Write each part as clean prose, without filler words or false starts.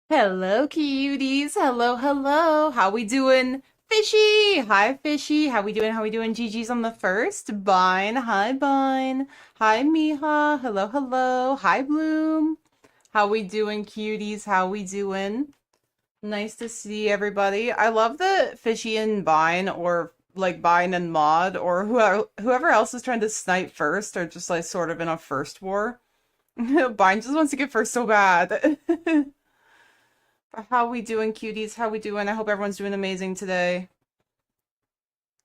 Hello, cuties. Hello, hello. How we doing? Fishy. Hi, Fishy. How we doing? How we doing? GG's on the first. Bine. Hi, Bine. Hi, Miha. Hello, hello. Hi, Bloom. How we doing, cuties? How we doing? Nice to see everybody. I love that Fishy and Bine, or like Bine and Maud, or whoever else is trying to snipe first, are just like sort of in a first war. Bine just wants to get first so bad. How we doing, cuties? How we doing? I hope everyone's doing amazing today.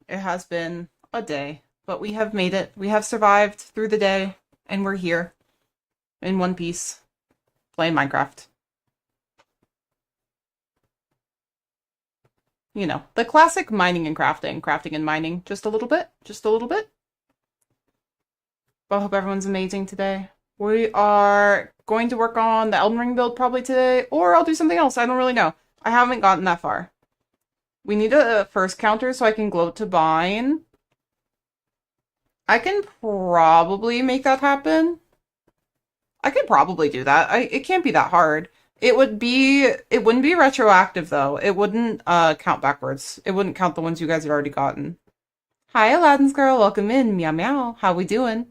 It has been a day, but we have made it. We have survived through the day, and we're here in one piece, playing Minecraft. You know, the classic mining and crafting, crafting and mining, just a little bit, just a little bit. But I hope everyone's amazing today. We are going to work on the Elden Ring build probably today, or I'll do something else. I don't really know. I haven't gotten that far. We need a first counter so I can gloat to Bine. I can probably make that happen. I could probably do that. It can't be that hard. It wouldn't be retroactive though. It wouldn't count backwards. It wouldn't count the ones you guys have already gotten. Hi, Aladdin's girl. Welcome in. Meow meow. How we doing?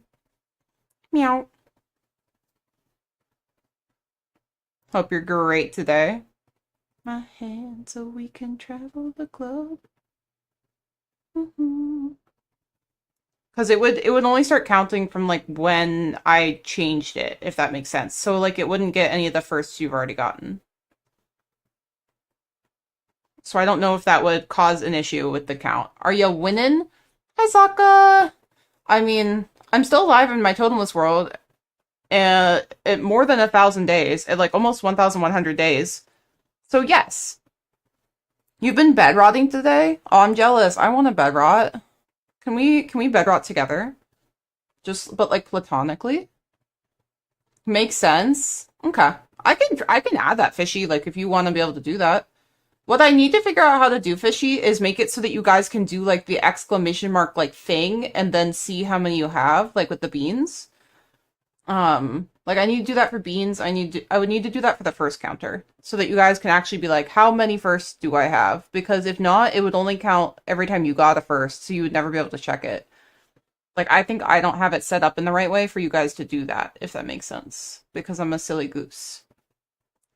Meow. Hope you're great today. My hand so we can travel the globe. Because it would only start counting from like when I changed it, if that makes sense. So like it wouldn't get any of the firsts you've already gotten. So I don't know if that would cause an issue with the count. Are you winning? Hi, Sokka! I mean, I'm still alive in my totemless world at more than 1,000 days, at like almost 1,100 days. So yes. You've been bed rotting today? Oh, I'm jealous. I want to bed rot. Can we bed rot together? Just, but like platonically? Makes sense. Okay. I can add that, Fishy, like if you want to be able to do that. What I need to figure out how to do, Fishy, is make it so that you guys can do like the exclamation mark like thing and then see how many you have, like with the beans. Like I need to do that for beans. I would need to do that for the first counter so that you guys can actually be like, how many firsts do I have? Because if not, it would only count every time you got a first, so you would never be able to check it. Like I think I don't have it set up in the right way for you guys to do that, if that makes sense. Because I'm a silly goose.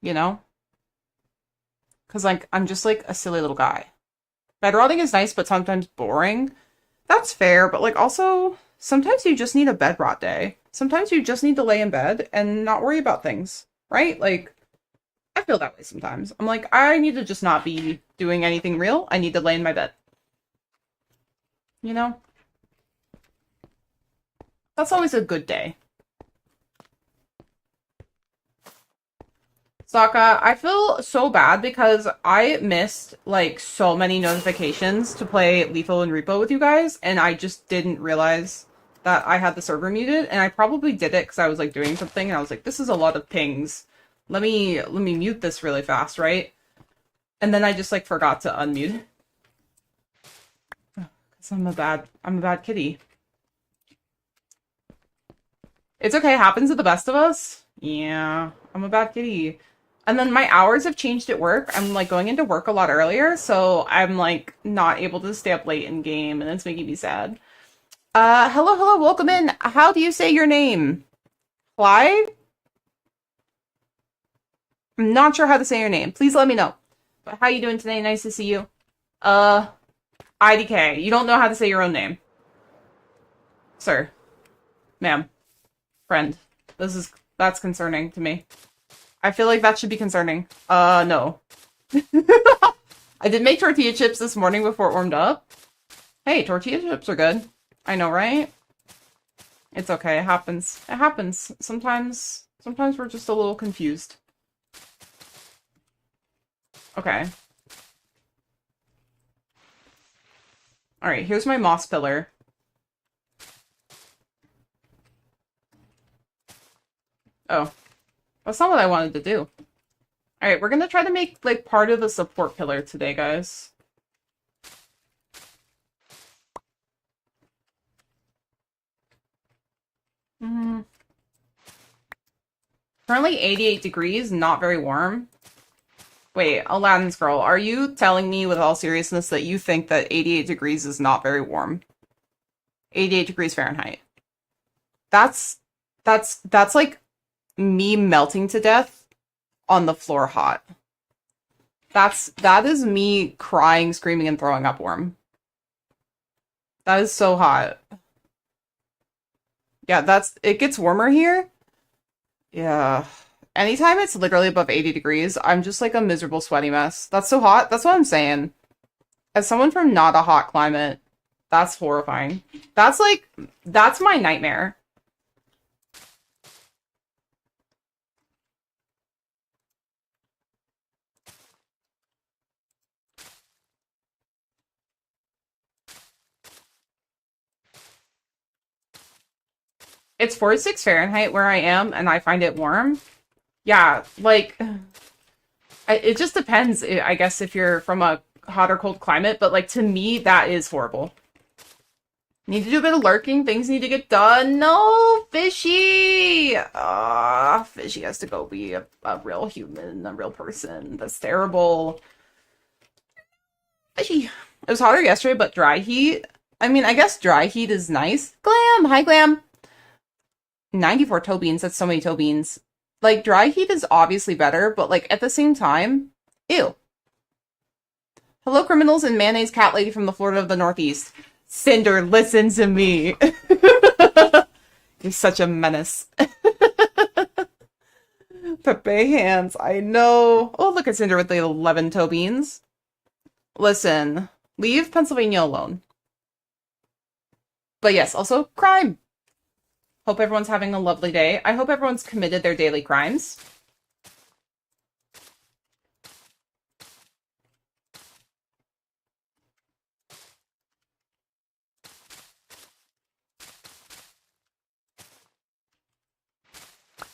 You know? Because like I'm just like a silly little guy. Bedrotting is nice, but sometimes boring. That's fair, but like also sometimes you just need a bed rot day. Sometimes you just need to lay in bed and not worry about things, right? Like I feel that way sometimes. I'm like, I need to just not be doing anything real. I need to lay in my bed. You know? That's always a good day. Sokka, I feel so bad because I missed like so many notifications to play Lethal and Repo with you guys, and I just didn't realize that I had the server muted, and I probably did it because I was like doing something, and I was like, this is a lot of pings. Let me mute this really fast, right? And then I just like forgot to unmute. Because I'm a bad kitty. It's okay, happens to the best of us. Yeah, I'm a bad kitty. And then my hours have changed at work. I'm like going into work a lot earlier, so I'm like not able to stay up late in game, and it's making me sad. Hello, hello, welcome in. How do you say your name? Clyde? I'm not sure how to say your name. Please let me know. But how you doing today? Nice to see you. Uh, IDK. You don't know how to say your own name. Sir. Ma'am. Friend. That's concerning to me. I feel like that should be concerning. No. I did make tortilla chips this morning before it warmed up. Hey, tortilla chips are good. I know, right? It's okay. It happens. It happens. Sometimes we're just a little confused. Okay. Alright, here's my moss pillar. Oh. That's not what I wanted to do. Alright, we're gonna try to make, like, part of the support pillar today, guys. Currently 88 degrees, not very warm. Wait, Aladdin's girl, are you telling me with all seriousness that you think that 88 degrees is not very warm? 88 degrees Fahrenheit. That's that's like me melting to death on the floor hot. That is me crying, screaming, and throwing up warm. That is so hot. Yeah, it gets warmer here. Yeah. Anytime it's literally above 80 degrees, I'm just like a miserable sweaty mess. That's so hot. That's what I'm saying. As someone from not a hot climate, that's horrifying. That's my nightmare. It's 46 Fahrenheit where I am, and I find it warm. Yeah, like, it just depends, I guess, if you're from a hot or cold climate, but, like, to me, that is horrible. Need to do a bit of lurking. Things need to get done. No, Fishy! Fishy has to go be a real human, a real person. That's terrible. Fishy. It was hotter yesterday, but dry heat. I mean, I guess dry heat is nice. Glam! Hi, Glam! 94 toe beans. That's so many toe beans. Like, dry heat is obviously better, but, like, at the same time, ew. Hello, criminals and mayonnaise cat lady from the Florida of the Northeast. Cinder, listen to me. You're such a menace. Pepe hands, I know. Oh, look at Cinder with the 11 toe beans. Listen, leave Pennsylvania alone. But yes, also crime. Hope everyone's having a lovely day. I hope everyone's committed their daily crimes.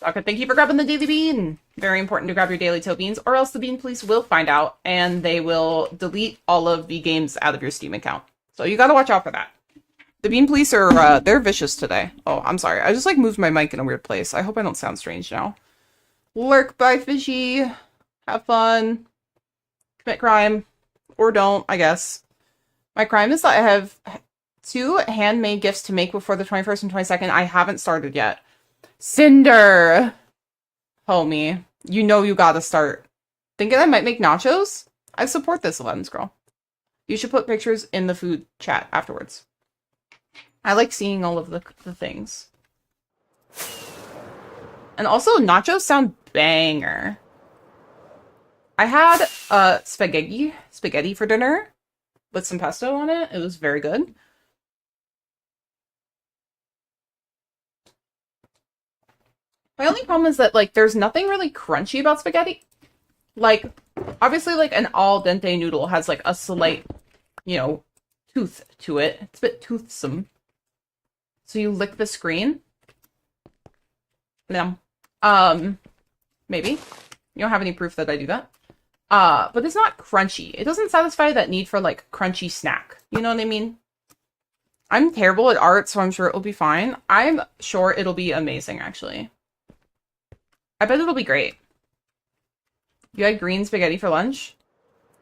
Okay, thank you for grabbing the daily bean. Very important to grab your daily toe beans, or else the bean police will find out, and they will delete all of the games out of your Steam account. So you gotta watch out for that. The bean police are, they're vicious today. Oh, I'm sorry. I just, like, moved my mic in a weird place. I hope I don't sound strange now. Lurk, bye, Fishy. Have fun. Commit crime. Or don't, I guess. My crime is that I have 2 handmade gifts to make before the 21st and 22nd. I haven't started yet. Cinder! Homie. You know you gotta start. Thinking I might make nachos? I support this, Aladdin's girl. You should put pictures in the food chat afterwards. I like seeing all of the things. And also, nachos sound banger. I had spaghetti for dinner with some pesto on it. It was very good. My only problem is that, like, there's nothing really crunchy about spaghetti. Like, obviously, like, an al dente noodle has, like, a slight, you know, tooth to it. It's a bit toothsome. So you lick the screen. No. Maybe. You don't have any proof that I do that. But it's not crunchy. It doesn't satisfy that need for, like, crunchy snack. You know what I mean? I'm terrible at art, so I'm sure it'll be fine. I'm sure it'll be amazing, actually. I bet it'll be great. You had green spaghetti for lunch?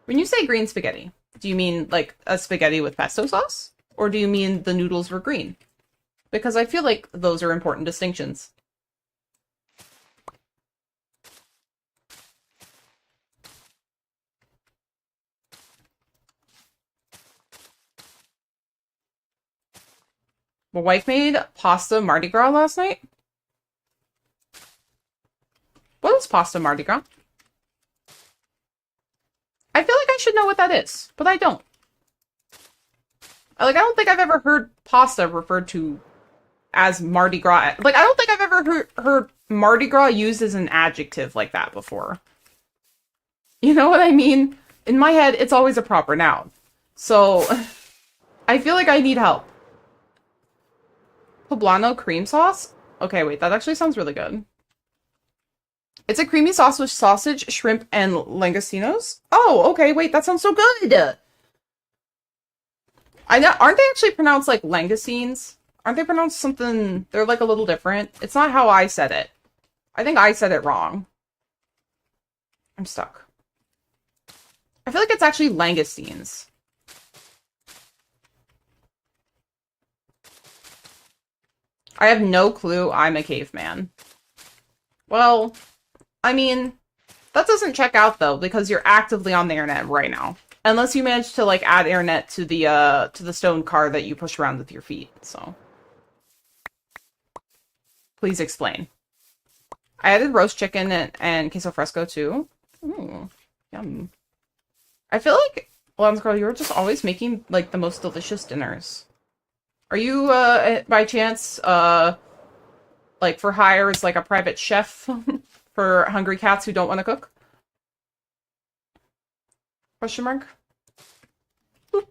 When you say green spaghetti, do you mean, like, a spaghetti with pesto sauce? Or do you mean the noodles were green? Because I feel like those are important distinctions. My wife made pasta Mardi Gras last night. What is pasta Mardi Gras? I feel like I should know what that is, but I don't. Like, I don't think I've ever heard pasta referred to as Mardi Gras. Like, I don't think I've ever heard Mardi Gras used as an adjective like that before. You know what I mean? In my head, it's always a proper noun. So, I feel like I need help. Poblano cream sauce? Okay, wait, that actually sounds really good. It's a creamy sauce with sausage, shrimp, and langostinos. Oh, okay, wait, that sounds so good! I know, aren't they actually pronounced like langoustines? Aren't they pronounced something, they're like a little different? It's not how I said it. I think I said it wrong. I'm stuck. I feel like it's actually langoustines. I have no clue. I'm a caveman. Well, I mean, that doesn't check out though, because you're actively on the internet right now. Unless you manage to like add internet to the stone car that you push around with your feet. So please explain. I added roast chicken and queso fresco too. Ooh, yum. I feel like, Lance Girl, you're just always making like the most delicious dinners. Are you by chance like for hire as like a private chef for hungry cats who don't want to cook? Question mark? Boop.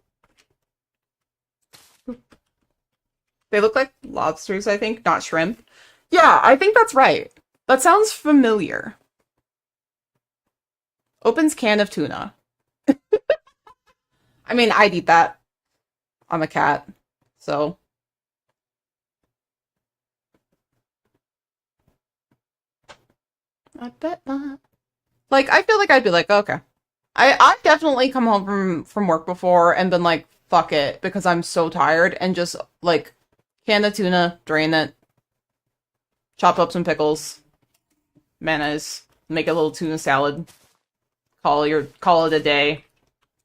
Boop. They look like lobsters, I think, not shrimp. Yeah, I think that's right. That sounds familiar. Opens can of tuna. I mean, I'd eat that. I'm a cat, so. I bet not. Like, I feel like I'd be like, okay. I've definitely come home from work before and been like, fuck it, because I'm so tired, and just, like, can of tuna, drain it, chop up some pickles, mayonnaise, make a little tuna salad, call it a day,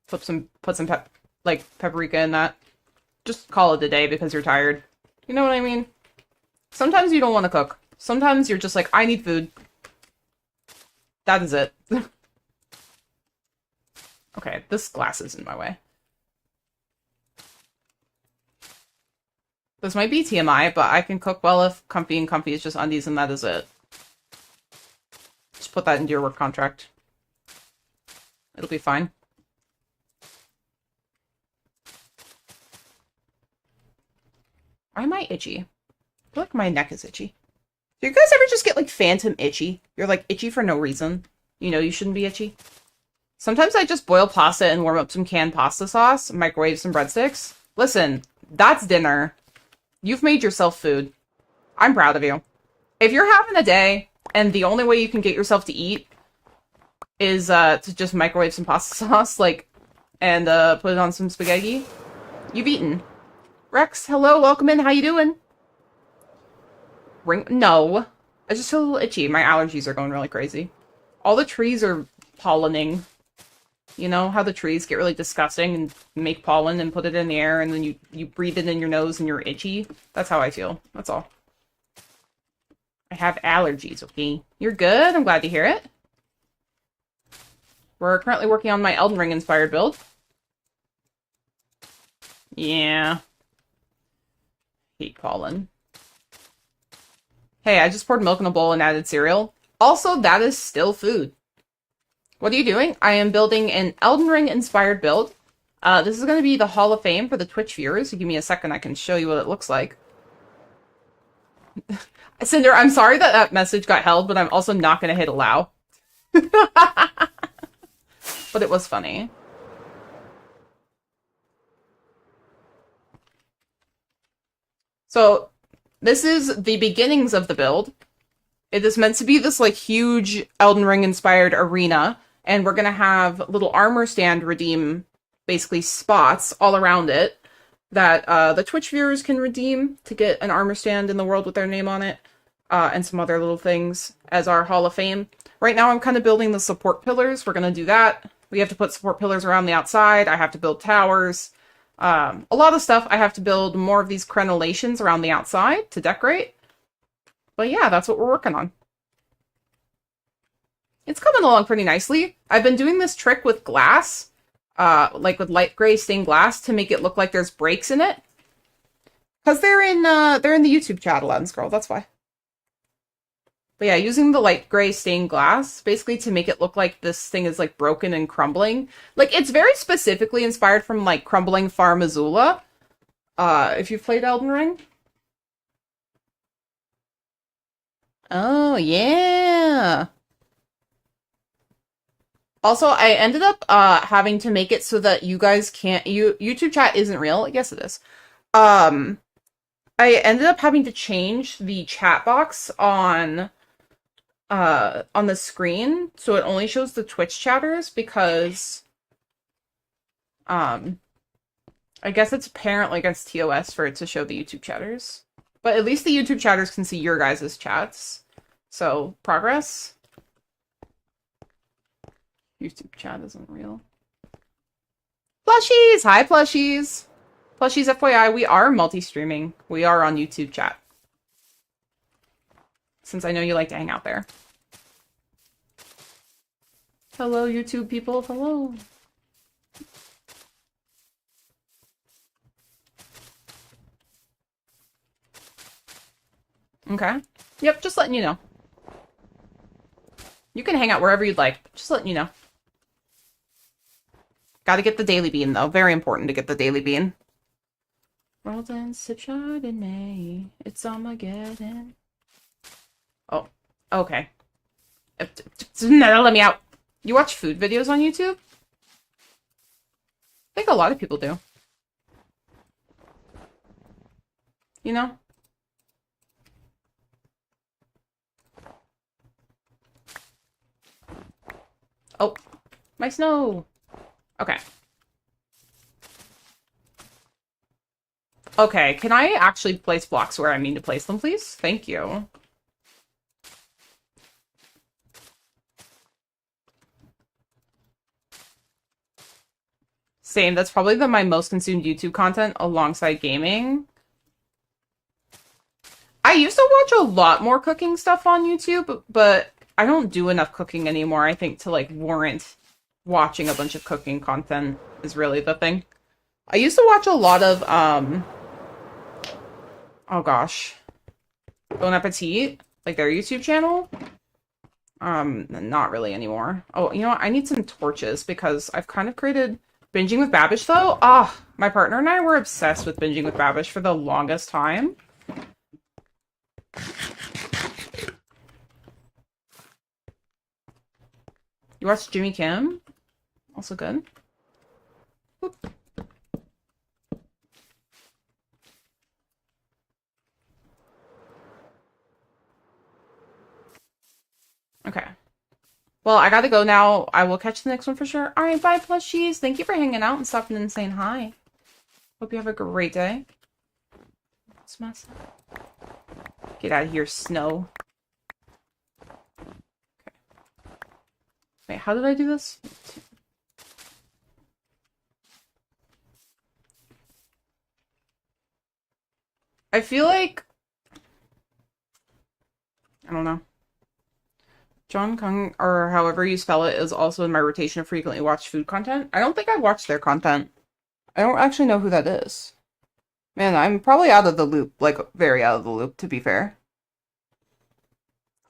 put some paprika in that. Just call it a day because you're tired. You know what I mean? Sometimes you don't want to cook. Sometimes you're just like, I need food. That is it. Okay, this glass is in my way. This might be TMI, but I can cook well if comfy, and comfy is just undies, and that is it. Just put that into your work contract. It'll be fine. Why am I itchy? I feel like my neck is itchy. Do you guys ever just get like phantom itchy? You're like itchy for no reason. You know you shouldn't be itchy. Sometimes I just boil pasta and warm up some canned pasta sauce, microwave some breadsticks. Listen, that's dinner. You've made yourself food. I'm proud of you. If you're having a day and the only way you can get yourself to eat is to just microwave some pasta sauce, like, and put it on some spaghetti, you've eaten. Rex, hello, welcome in. How you doing? No. I just feel a little itchy. My allergies are going really crazy. All the trees are pollinating. You know how the trees get really disgusting and make pollen and put it in the air, and then you breathe it in your nose and you're itchy? That's how I feel. That's all. I have allergies, okay? You're good. I'm glad to hear it. We're currently working on my Elden Ring inspired build. Yeah. Hate pollen. Hey, I just poured milk in a bowl and added cereal. Also, that is still food. What are you doing? I am building an Elden Ring inspired build. This is going to be the Hall of Fame for the Twitch viewers. So give me a second, I can show you what it looks like. Cinder, I'm sorry that that message got held, but I'm also not going to hit allow. But it was funny. So, this is the beginnings of the build. It is meant to be this, like, huge Elden Ring-inspired arena, and we're gonna have little armor stand redeem, basically, spots all around it that the Twitch viewers can redeem to get an armor stand in the world with their name on it, and some other little things as our Hall of Fame. Right now, I'm kind of building the support pillars. We're gonna do that. We have to put support pillars around the outside. I have to build towers. A lot of stuff. I have to build more of these crenellations around the outside to decorate. But yeah, that's what we're working on. It's coming along pretty nicely. I've been doing this trick with glass, like with light gray stained glass, to make it look like there's breaks in it. Because they're in the YouTube chat, Aladdin's Girl, that's why. But yeah, using the light gray stained glass, basically to make it look like this thing is like broken and crumbling. Like, it's very specifically inspired from like Crumbling Far Missoula. If you've played Elden Ring. Oh, yeah. Also, I ended up having to make it so that you guys can't... YouTube chat isn't real. Yes, it is. I ended up having to change the chat box on the screen so it only shows the Twitch chatters, because Um, I guess it's apparently against TOS for it to show the YouTube chatters. But at least the YouTube chatters can see your guys' chats. So, progress. YouTube chat isn't real. Plushies! Hi, plushies! Plushies, FYI, we are multi-streaming. We are on YouTube chat. Since I know you like to hang out there. Hello, YouTube people. Hello. Okay. Yep, just letting you know. You can hang out wherever you'd like. Just letting you know. Gotta get the daily bean, though. Very important to get the daily bean. World ends, sip shot in May. It's Armageddon. Oh, okay. No, let me out. You watch food videos on YouTube? I think a lot of people do. You know? Oh, my snow. Okay. Okay, can I actually place blocks where I mean to place them, please? Thank you. Same, that's probably my most consumed YouTube content alongside gaming. I used to watch a lot more cooking stuff on YouTube, but I don't do enough cooking anymore, I think, to, like, warrant watching a bunch of cooking content is really the thing. I used to watch a lot of, oh gosh. Bon Appetit, like their YouTube channel. Not really anymore. Oh, you know what? I need some torches because I've kind of created Binging with Babish, though. Ah, oh, my partner and I were obsessed with Binging with Babish for the longest time. You watched Jimmy Kim? Also good. Oop. Okay. Well, I gotta go now. I will catch the next one for sure. Alright, bye, plushies. Thank you for hanging out and stopping in and saying hi. Hope you have a great day. Get out of here, snow. Okay. Wait, how did I do this? I feel like... I don't know. John Kung, or however you spell it, is also in my rotation of frequently watched food content. I don't think I've watched their content. I don't actually know who that is. Man, I'm probably out of the loop, like, very out of the loop, to be fair.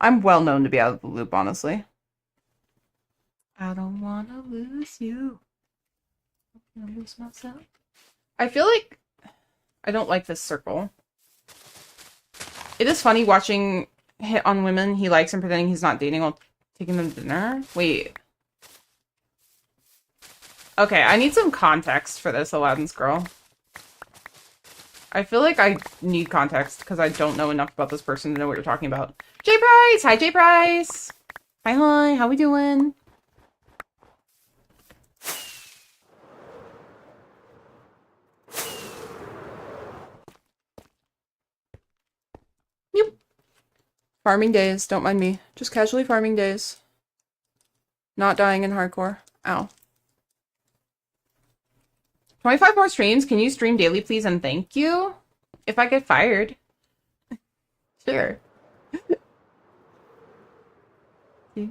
I'm well known to be out of the loop, honestly. I don't want to lose you. I'm gonna lose myself. I feel like I don't like this circle. It is funny watching hit on women he likes and pretending he's not dating while taking them to dinner. Wait. Okay, I need some context for this, Aladdin's girl. I feel like I need context because I don't know enough about this person to know what you're talking about. J Price! Hi, J Price! Hi, how we doing? Yep. Farming days, don't mind me. Just casually farming days. Not dying in hardcore. Ow. 25 more streams. Can you stream daily, please? And thank you. If I get fired. Sure. He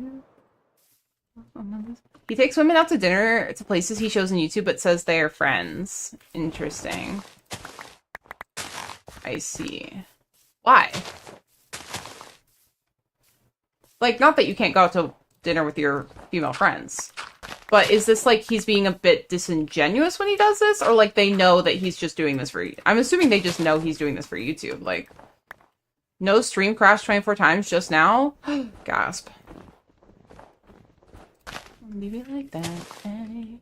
takes women out to dinner to places he shows on YouTube, but says they are friends. Interesting. I see. Why? Like, not that you can't go out to dinner with your female friends. But is this like he's being a bit disingenuous when he does this? Or like they know that he's just doing this for... I'm assuming they just know he's doing this for YouTube. Like, no stream crashed 24 times just now? Gasp. Leave it like that. Hey.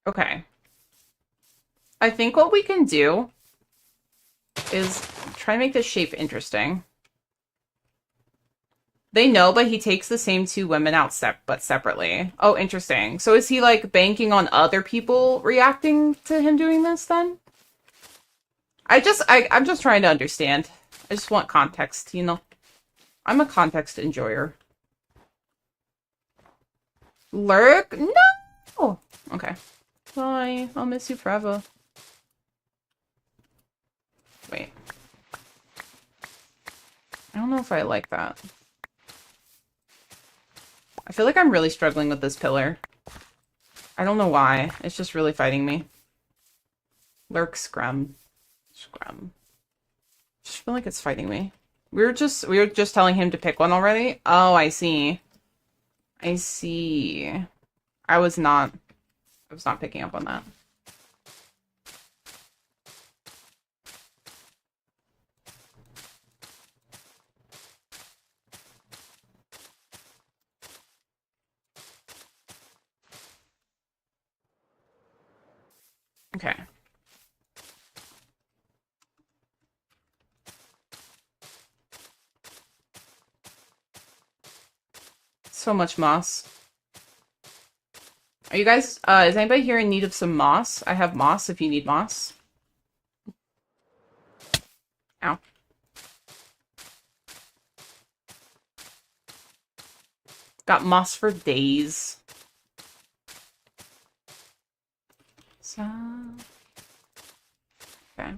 Okay. I think what we can do is try to make this shape interesting. They know, but he takes the same two women out but separately. Oh, interesting. So is he like banking on other people reacting to him doing this then? I'm just trying to understand. I just want context, you know? I'm a context enjoyer. Lurk? No! Okay. Bye. I'll miss you forever. Wait. I don't know if I like that. I feel like I'm really struggling with this pillar. I don't know why. It's just really fighting me. Lurk, scrum. Scrum. I just feel like it's fighting me. We were just telling him to pick one already? Oh, I see. I see. I was not picking up on that. Okay. So much moss. Are you guys, is anybody here in need of some moss? I have moss if you need moss. Ow. Got moss for days. So... Okay.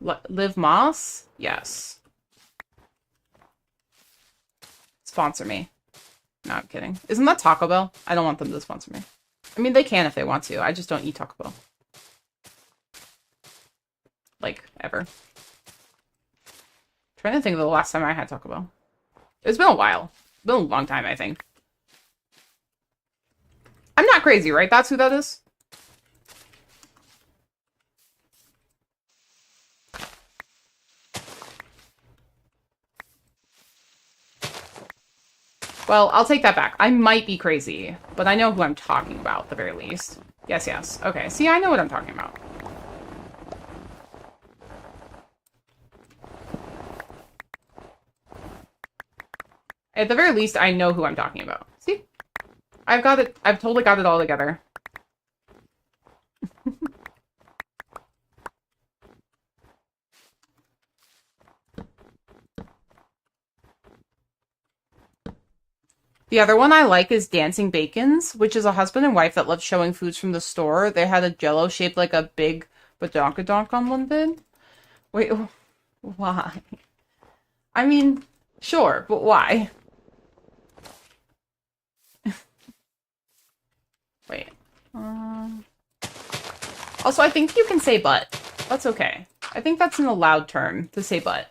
Live moss? Yes. Sponsor me. No, I'm kidding. Isn't that Taco Bell? I don't want them to sponsor me. I mean, they can if they want to. I just don't eat Taco Bell. Like, ever. Trying to think of the last time I had Taco Bell. It's been a while. It's been a long time, I think. I'm not crazy, right? That's who that is? Well, I'll take that back. I might be crazy, but I know who I'm talking about, at the very least. Yes, yes. Okay, see, I know what I'm talking about. At the very least, I know who I'm talking about. See? I've got it. I've totally got it all together. The other one I like is Dancing Bacons, which is a husband and wife that love showing foods from the store. They had a jello shaped like a big badonkadonk on one vid. Wait, why? I mean, sure, but why? Wait. Also, I think you can say but. That's okay. I think that's an allowed term to say but.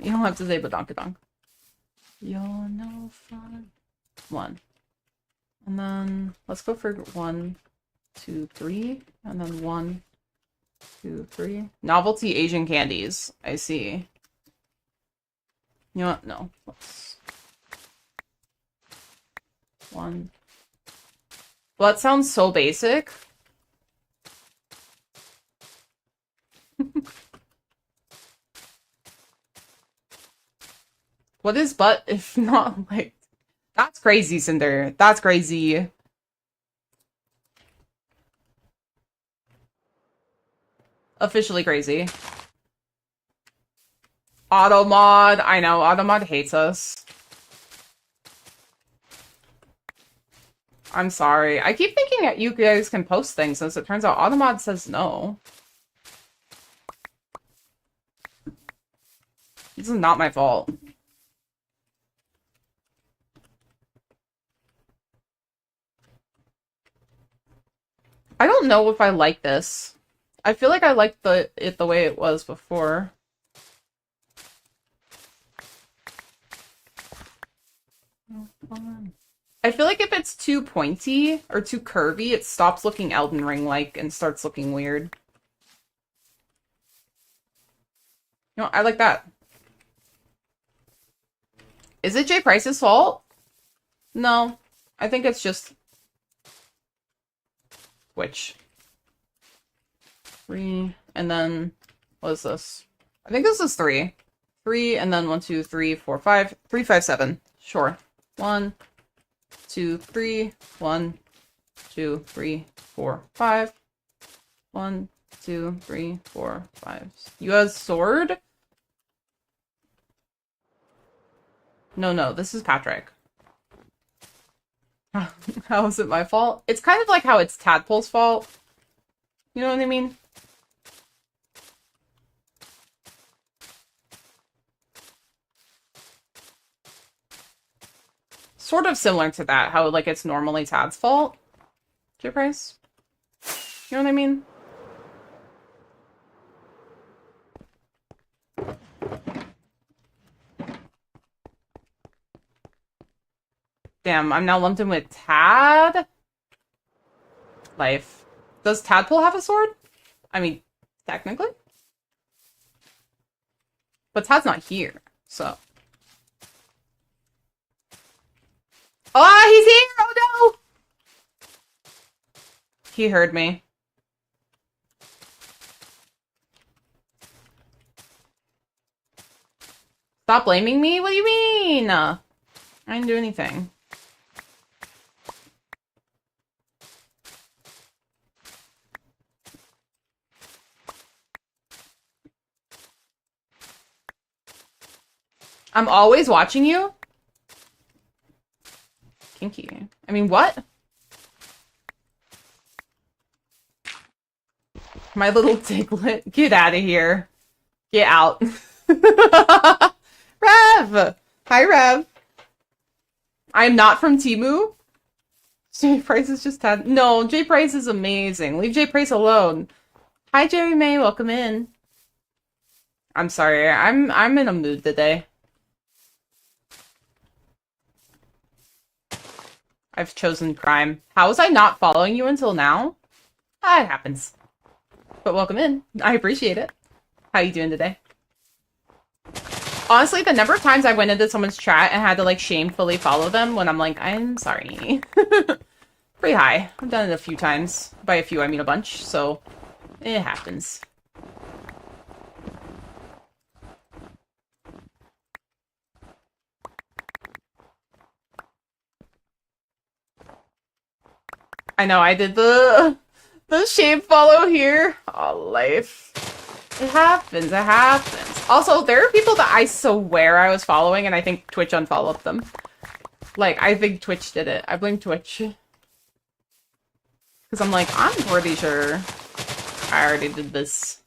You don't have to say badonkadonk. You're no fun. 1. And then let's go for 1, 2, 3. And then 1, 2, 3. Novelty Asian candies. I see. You know what? No. Let's... 1. Well, that sounds so basic. What is but if not like... That's crazy, Cinder. That's crazy. Officially crazy. Automod. I know, Automod hates us. I'm sorry. I keep thinking that you guys can post things, as it turns out Automod says no. This is not my fault. I don't know if I like this. I feel like I liked it the way it was before. I feel like if it's too pointy or too curvy, it stops looking Elden Ring-like and starts looking weird. You know, I like that. Is it Jay Price's fault? No. I think it's just... Which? 3, and then what is this? I think this is 3. 3, and then 1, 2, 3, 4, 5. 3, 5, 7. Sure. 1, 2, 3. 1, 2, 3, 4, 5. 1, 2, 3, 4, 5. You have sword? No, this is Patrick. How is it my fault? It's kind of like how it's Tadpole's fault. You know what I mean? Sort of similar to that, how like it's normally Tad's fault. J Price? You know what I mean? Damn, I'm now lumped in with Tad? Life. Does Tadpole have a sword? I mean, technically. But Tad's not here, so. Oh, he's here! Oh no! He heard me. Stop blaming me? What do you mean? I didn't do anything. I'm always watching you? Kinky. I mean, what? My little Diglett. Get out of here. Get out. Rev! Hi, Rev. I'm not from Temu. J Price is just Tad. No, J Price is amazing. Leave J Price alone. Hi, Jerry May. Welcome in. I'm sorry. I'm in a mood today. I've chosen crime. How was I not following you until now? Ah, it happens. But welcome in. I appreciate it. How you doing today? Honestly, the number of times I went into someone's chat and had to, like, shamefully follow them when I'm like, I'm sorry. Pretty high. I've done it a few times. By a few, I mean a bunch, so it happens. I know, I did the shame follow here. Oh, life. It happens, it happens. Also, there are people that I swear I was following, and I think Twitch unfollowed them. Like, I think Twitch did it. I blame Twitch. Because I'm like, I'm pretty sure I already did this.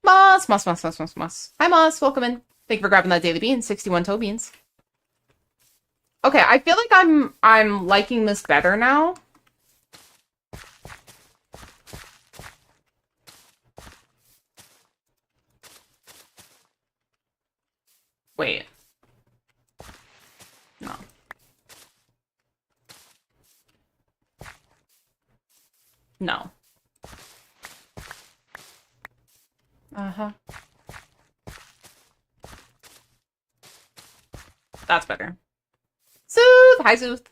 Moss. Hi, Moss. Welcome in. Thank you for grabbing that daily bean. 61 toe beans. Okay, I feel like I'm liking this better now. Wait. No. No. Uh-huh. That's better. Sooth! Hi, Sooth.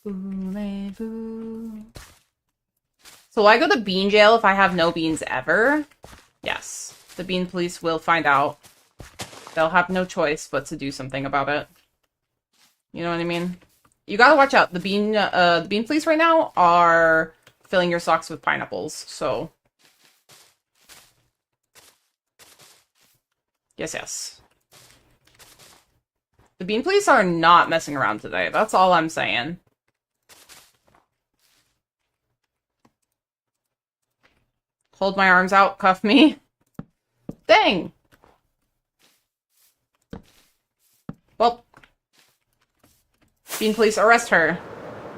So will I go to bean jail if I have no beans ever? Yes. The bean police will find out. They'll have no choice but to do something about it. You know what I mean? You gotta watch out. The bean police right now are filling your socks with pineapples, so. Yes. The bean police are not messing around today. That's all I'm saying. Hold my arms out, cuff me. Dang! Well. Bean police, arrest her.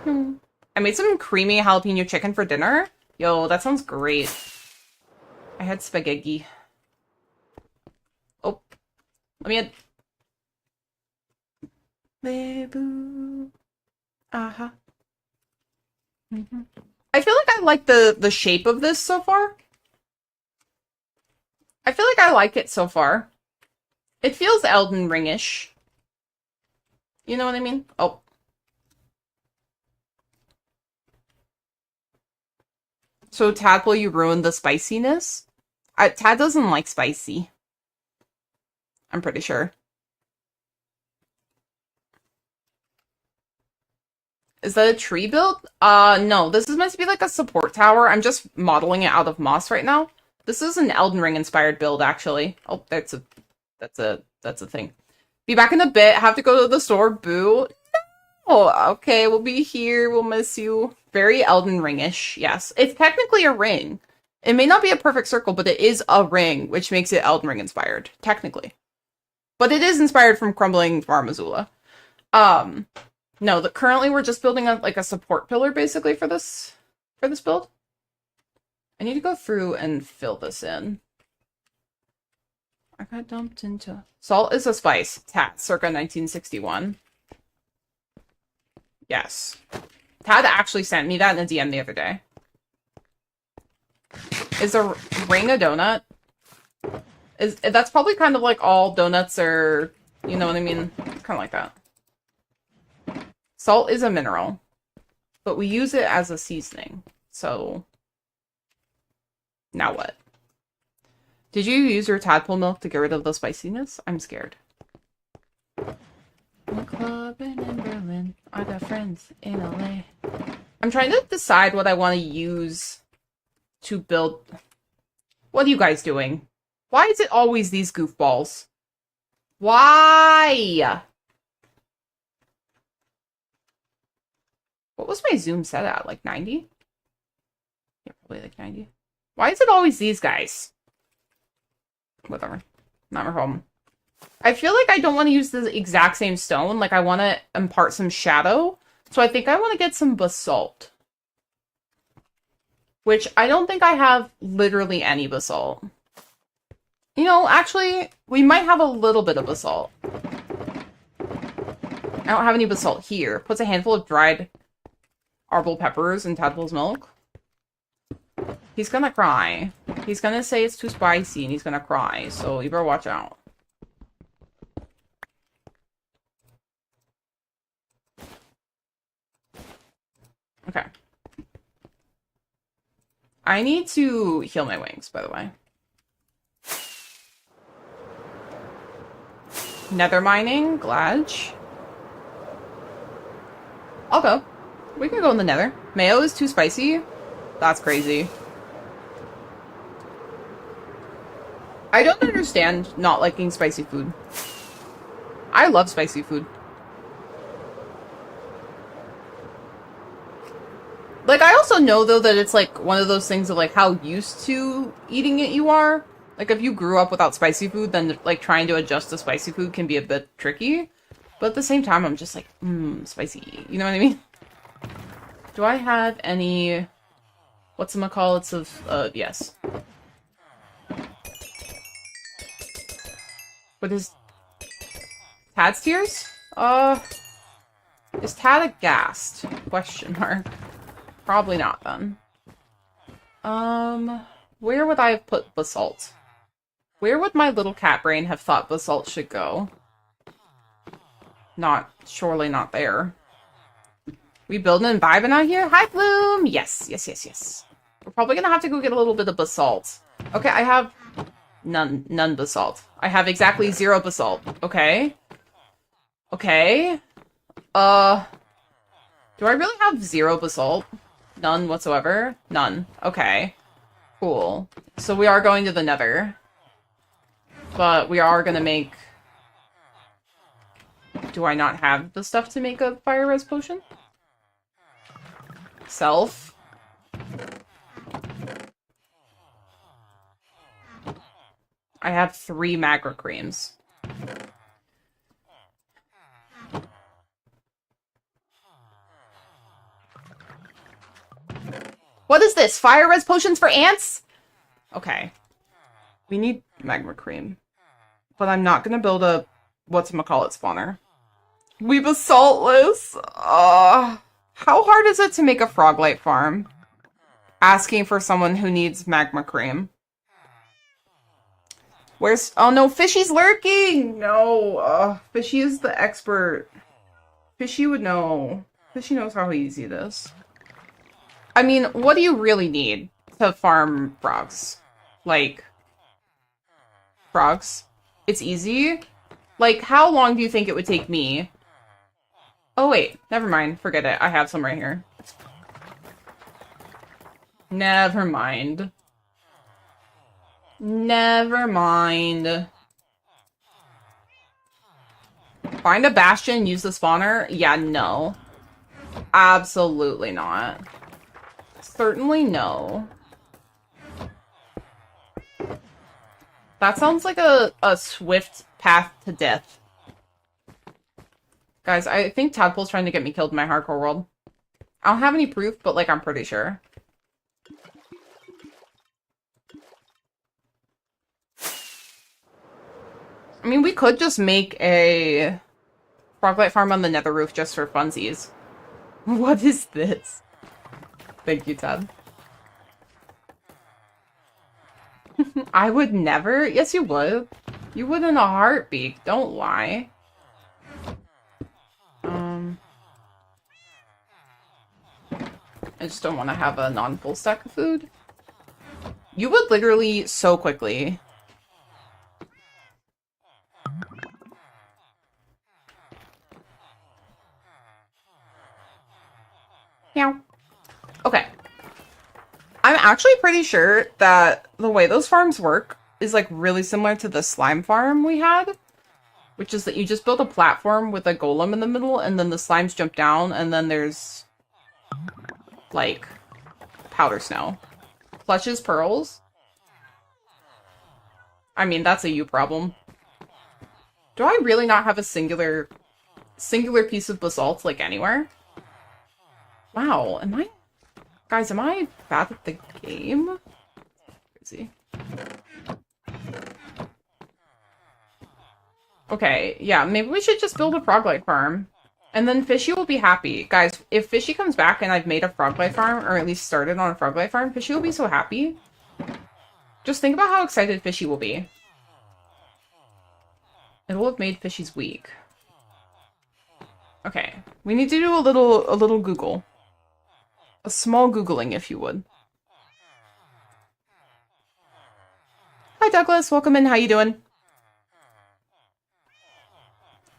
I made some creamy jalapeno chicken for dinner. Yo, that sounds great. I had spaghetti. Oh. Let me add... Boo. Uh-huh. I feel like I like the shape of this so far. I feel like I like it so far. It feels Elden Ring-ish. You know what I mean? Oh. So, Tadpole, you ruined the spiciness? Tad doesn't like spicy. I'm pretty sure. Is that a tree build? No. This is meant to be like a support tower. I'm just modeling it out of moss right now. This is an Elden Ring inspired build, actually. Oh, that's a thing. Be back in a bit. Have to go to the store. Boo. No! Okay, we'll be here. We'll miss you. Very Elden Ring-ish, yes. It's technically a ring. It may not be a perfect circle, but it is a ring, which makes it Elden Ring inspired, technically. But it is inspired from Crumbling Farm Azula. No, currently we're just building a support pillar basically for this build. I need to go through and fill this in. I got dumped into salt is a spice. Tat, circa 1961. Yes. Tad actually sent me that in a DM the other day. Is a ring a donut? That's probably kind of like all donuts are, you know what I mean? Kind of like that. Salt is a mineral, but we use it as a seasoning. So, now what? Did you use your tadpole milk to get rid of the spiciness? I'm scared. I'm clubbing in Berlin. I got friends in LA. I'm trying to decide what I want to use to build. What are you guys doing? Why is it always these goofballs? Why? What was my zoom set at? Like 90? Yeah, probably like 90. Why is it always these guys? Whatever. Not my problem. I feel like I don't want to use the exact same stone. Like, I want to impart some shadow. So I think I want to get some basalt. Which I don't think I have literally any basalt. You know, actually, we might have a little bit of basalt. I don't have any basalt here. Puts a handful of dried arbol peppers in tadpole's milk. He's gonna cry. He's gonna say it's too spicy and he's gonna cry, so you better watch out. Okay. I need to heal my wings, by the way. Nether mining, Gladge. I'll go. We can go in the nether. Mayo is too spicy? That's crazy. I don't understand not liking spicy food. I love spicy food. Like, I also know, though, that it's, like, one of those things of, like, how used to eating it you are. Like, if you grew up without spicy food, then, like, trying to adjust to spicy food can be a bit tricky. But at the same time, I'm just like, spicy. You know what I mean? Do I have any... whatchamacallits of... yes. What is... Tad's tears? Is Tad aghast? Question mark. Probably not, then. Where would I have put basalt? Where would my little cat brain have thought basalt should go? Surely not there. We building and vibing out here? Hi, Bloom! Yes, yes, yes, yes. We're probably gonna have to go get a little bit of basalt. Okay, I have none basalt. I have exactly 0 basalt. Okay. Okay. Do I really have 0 basalt? None whatsoever? None. Okay. Cool. So we are going to the nether. But we are gonna make... Do I not have the stuff to make a fire res potion? Self. I have 3 magra creams. What is this? Fire res potions for ants? Okay. We need magma cream. But I'm not gonna build a whatchamacallit spawner. We basaltless. How hard is it to make a froglight farm? Asking for someone who needs magma cream. Where's... Oh no, Fishy's lurking! No, Fishy is the expert. Fishy would know. Fishy knows how easy it is. I mean, what do you really need? to farm frogs. Like, frogs. It's easy. Like, how long do you think it would take me? Oh, wait. Never mind. Forget it. I have some right here. Never mind. Never mind. Find a bastion, use the spawner? Yeah, no. Absolutely not. Certainly no. That sounds like a swift path to death. Guys, I think Tadpole's trying to get me killed in my hardcore world. I don't have any proof, but, like, I'm pretty sure. I mean, we could just make a Froglight farm on the nether roof just for funsies. What is this? Thank you, Tad. I would never? Yes, you would. You would in a heartbeat. Don't lie. I just don't want to have a non-full stack of food. You would literally so quickly. Yeah. Okay. I'm actually pretty sure that the way those farms work is like really similar to the slime farm we had, which is that you just build a platform with a golem in the middle and then the slimes jump down and then there's like powder snow. Clutches pearls. I mean, that's a you problem. Do I really not have a singular piece of basalt like anywhere? Wow, guys, am I bad at the game? Crazy. Okay, yeah, maybe we should just build a Froglight farm. And then Fishy will be happy. Guys, if Fishy comes back and I've made a Froglight farm, or at least started on a Froglight farm, Fishy will be so happy. Just think about how excited Fishy will be. It will have made Fishy's week. Okay, we need to do a little Google. A small Googling, if you would. Hi, Douglas. Welcome in. How you doing?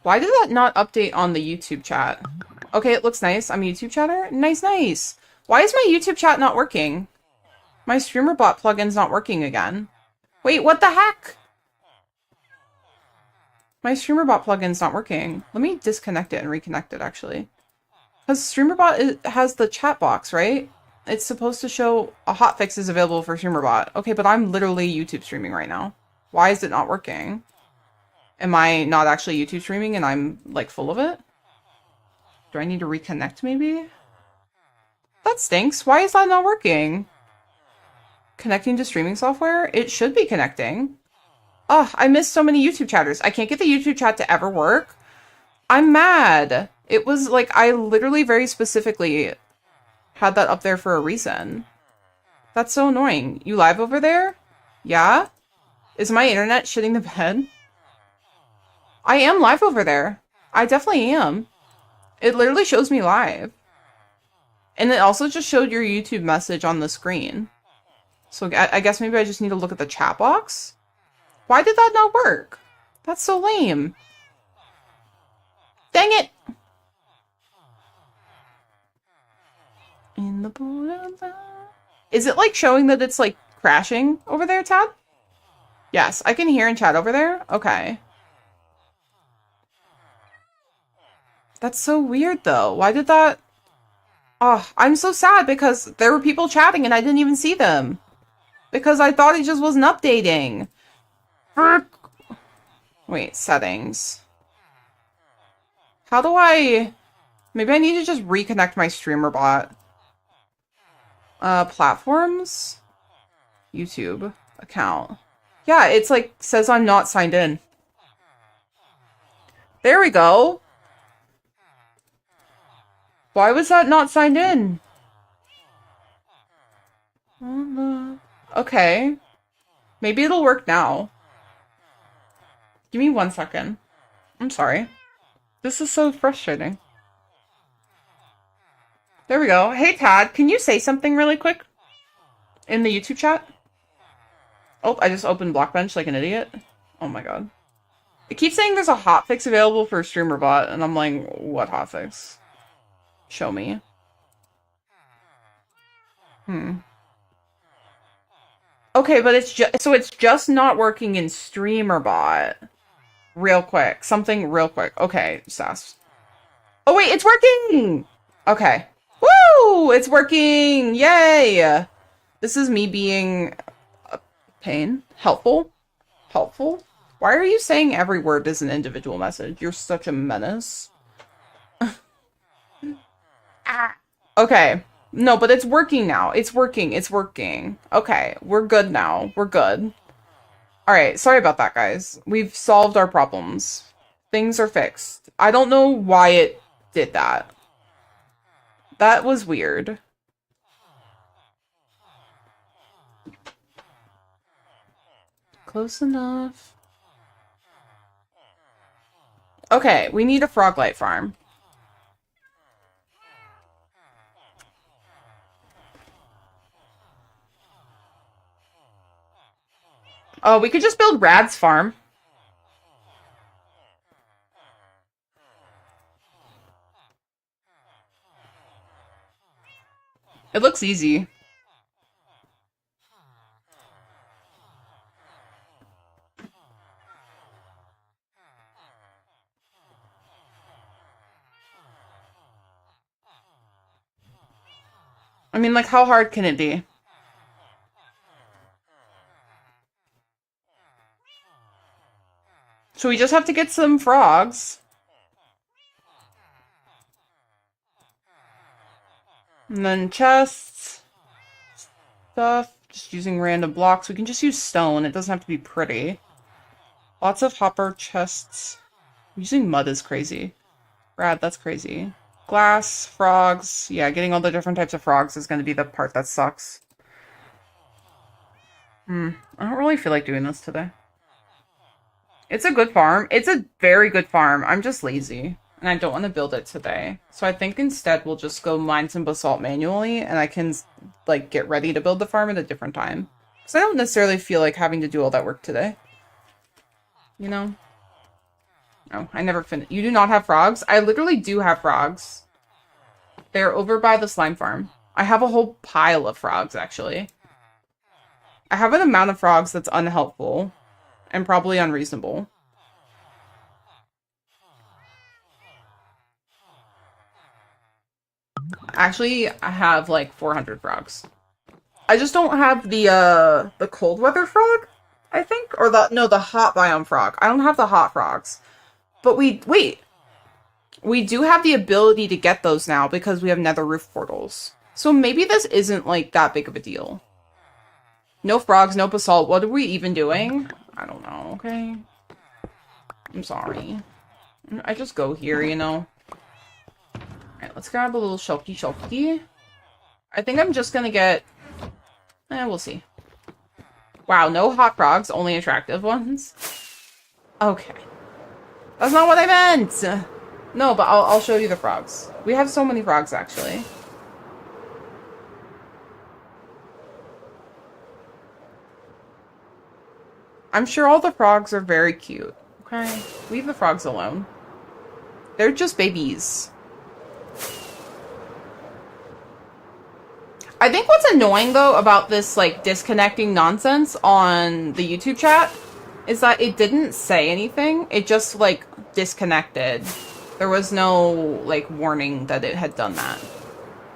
Why did that not update on the YouTube chat? Okay, it looks nice. I'm a YouTube chatter. Nice, nice. Why is my YouTube chat not working? My StreamerBot plugin's not working again. Wait, what the heck? My StreamerBot plugin's not working. Let me disconnect it and reconnect it, actually. Because StreamerBot has the chat box, right? It's supposed to show a hotfix is available for StreamerBot. Okay, but I'm literally YouTube streaming right now. Why is it not working? Am I not actually YouTube streaming and I'm, like, full of it? Do I need to reconnect, maybe? That stinks. Why is that not working? Connecting to streaming software? It should be connecting. Oh, I missed so many YouTube chatters. I can't get the YouTube chat to ever work. I'm mad. It was like, I literally very specifically had that up there for a reason. That's so annoying. You live over there? Yeah? Is my internet shitting the bed? I am live over there. I definitely am. It literally shows me live. And it also just showed your YouTube message on the screen. So I guess maybe I just need to look at the chat box? Why did that not work? That's so lame. Dang it! In the borderline. Is it like showing that it's like crashing over there, Tad? Yes, I can hear in chat over there. Okay. That's so weird though. Why did that? Oh, I'm so sad because there were people chatting and I didn't even see them. Because I thought it just wasn't updating. Wait, settings. How do I... Maybe I need to just reconnect my StreamerBot. Platforms? YouTube. Account. Yeah, it's like, says I'm not signed in. There we go. Why was that not signed in? Okay. Maybe it'll work now. Give me 1 second. I'm sorry. This is so frustrating. There we go. Hey, Tad, can you say something really quick? in the YouTube chat? Oh, I just opened Blockbench like an idiot. Oh my god. It keeps saying there's a hotfix available for streamer bot, and I'm like, what hotfix? Show me. Okay, but it's just not working in streamer bot. Real quick. Something real quick. Okay, Sass. Oh wait, it's working! Okay. Woo! It's working! Yay! This is me being a pain. Helpful? Helpful? Why are you saying every word is an individual message? You're such a menace. Okay. No, but it's working now. It's working. It's working. Okay. We're good now. We're good. Alright. Sorry about that, guys. We've solved our problems. Things are fixed. I don't know why it did that. That was weird. Close enough. Okay, we need a froglight farm. Oh, we could just build Rad's farm. It looks easy. I mean, like, how hard can it be? So we just have to get some frogs. And then chests. Stuff. Just using random blocks. We can just use stone. It doesn't have to be pretty. Lots of hopper chests. Using mud is crazy. Rad, that's crazy. Glass, frogs. Yeah, getting all the different types of frogs is going to be the part that sucks. I don't really feel like doing this today. It's a good farm. It's a very good farm. I'm just lazy. And I don't want to build it today. So I think instead we'll just go mine some basalt manually. And I can, like, get ready to build the farm at a different time. Because I don't necessarily feel like having to do all that work today. You know? Oh, I never finished. You do not have frogs? I literally do have frogs. They're over by the slime farm. I have a whole pile of frogs, actually. I have an amount of frogs that's unhelpful. And probably unreasonable. Actually, I have like 400 frogs. I just don't have the cold weather frog, I think? Or the hot biome frog. I don't have the hot frogs. But we do have the ability to get those now because we have nether roof portals. So maybe this isn't like that big of a deal. No frogs, no basalt. What are we even doing? I don't know, okay? I'm sorry. I just go here, you know? Alright, let's grab a little shulky. I think I'm just gonna get... we'll see. Wow, no hot frogs, only attractive ones. Okay. That's not what I meant! No, but I'll show you the frogs. We have so many frogs, actually. I'm sure all the frogs are very cute. Okay? Leave the frogs alone. They're just babies. I think what's annoying, though, about this, like, disconnecting nonsense on the YouTube chat is that it didn't say anything. It just, like, disconnected. There was no, like, warning that it had done that.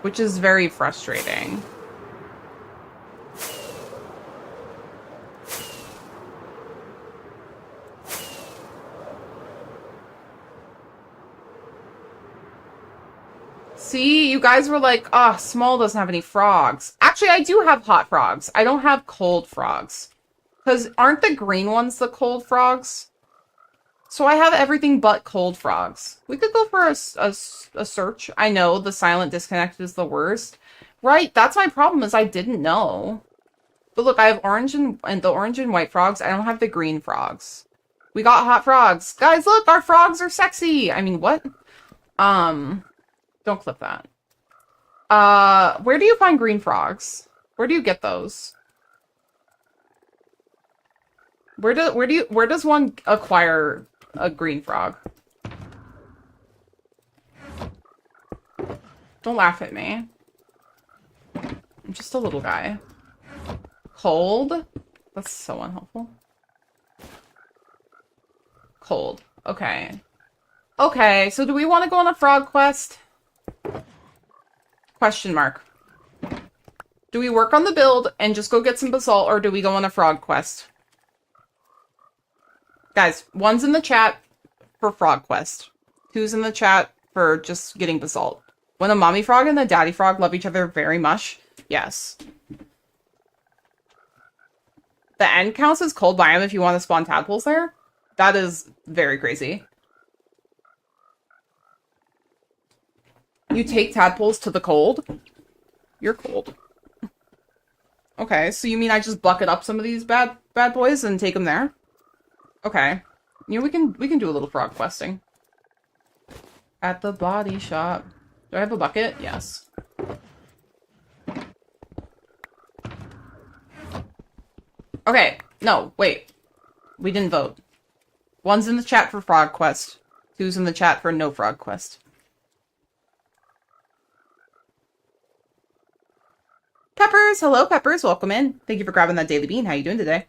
Which is very frustrating. See, you guys were like, oh, Smol doesn't have any frogs. Actually, I do have hot frogs. I don't have cold frogs. Because aren't the green ones the cold frogs? So I have everything but cold frogs. We could go for a search. I know the silent disconnect is the worst. Right, that's my problem is I didn't know. But look, I have orange and the orange and white frogs. I don't have the green frogs. We got hot frogs. Guys, look, our frogs are sexy. I mean, what? Don't clip that. Where do you find green frogs? Where do you get those? Where does one acquire a green frog? Don't laugh at me. I'm just a little guy. Cold? That's so unhelpful. Cold. Okay. Okay, so do we want to go on a frog quest? Question mark. Do we work on the build and just go get some basalt, or do we go on a frog quest? Guys, 1's in the chat for frog quest. 2's in the chat for just getting basalt. When a mommy frog and a daddy frog love each other very much, yes. The end counts as cold biome if you want to spawn tadpoles there. That is very crazy. You take tadpoles to the cold? You're cold. Okay, so you mean I just bucket up some of these bad boys and take them there? Okay. You know, we can do a little frog questing. At the body shop. Do I have a bucket? Yes. Okay. No, wait. We didn't vote. 1's in the chat for frog quest. 2's in the chat for no frog quest. Peppers! Hello, Peppers. Welcome in. Thank you for grabbing that daily bean. How you doing today?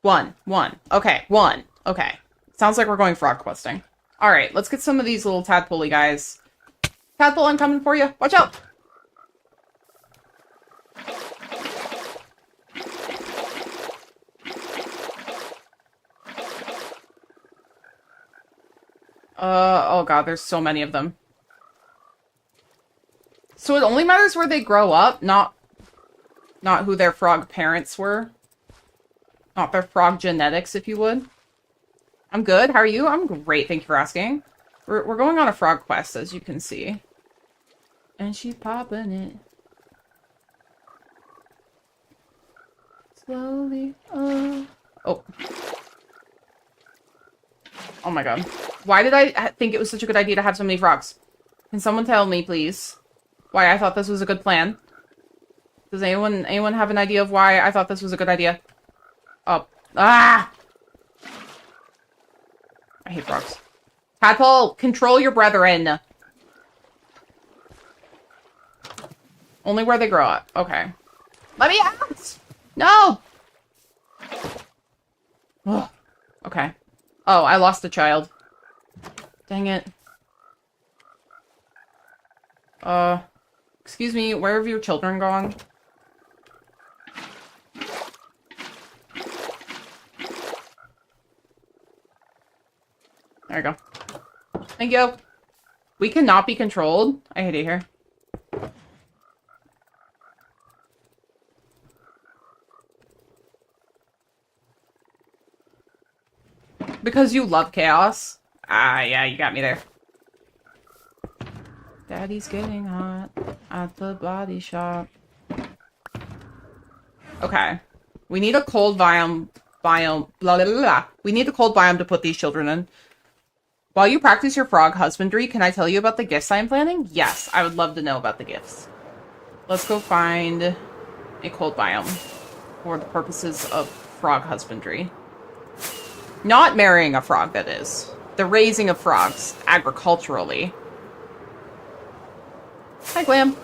One. Okay, 1. Okay. Sounds like we're going frog questing. Alright, let's get some of these little tadpole-y guys. Tadpole, I'm coming for you. Watch out! Oh god, there's so many of them. So it only matters where they grow up, not who their frog parents were. Not their frog genetics, if you would. I'm good. How are you? I'm great. Thank you for asking. We're going on a frog quest, as you can see. And she's popping it. Slowly. Oh. Oh my god. Why did I think it was such a good idea to have so many frogs? Can someone tell me, please, why I thought this was a good plan? Does anyone have an idea of why I thought this was a good idea? Oh. Ah! I hate frogs. Tadpole, control your brethren. Only where they grow up. Okay. Let me out! No! Ugh. Okay. Oh, I lost a child. Dang it. Excuse me, where have your children gone? There we go. Thank you. We cannot be controlled. I hate it here. Because you love chaos. Ah, yeah, you got me there. Daddy's getting hot at the body shop. Okay. We need a cold biome, blah, blah, blah, blah. We need a cold biome to put these children in. While you practice your frog husbandry, can I tell you about the gifts I'm planning? Yes, I would love to know about the gifts. Let's go find a cold biome for the purposes of frog husbandry. Not marrying a frog, that is. The raising of frogs, agriculturally. Hi, Glam.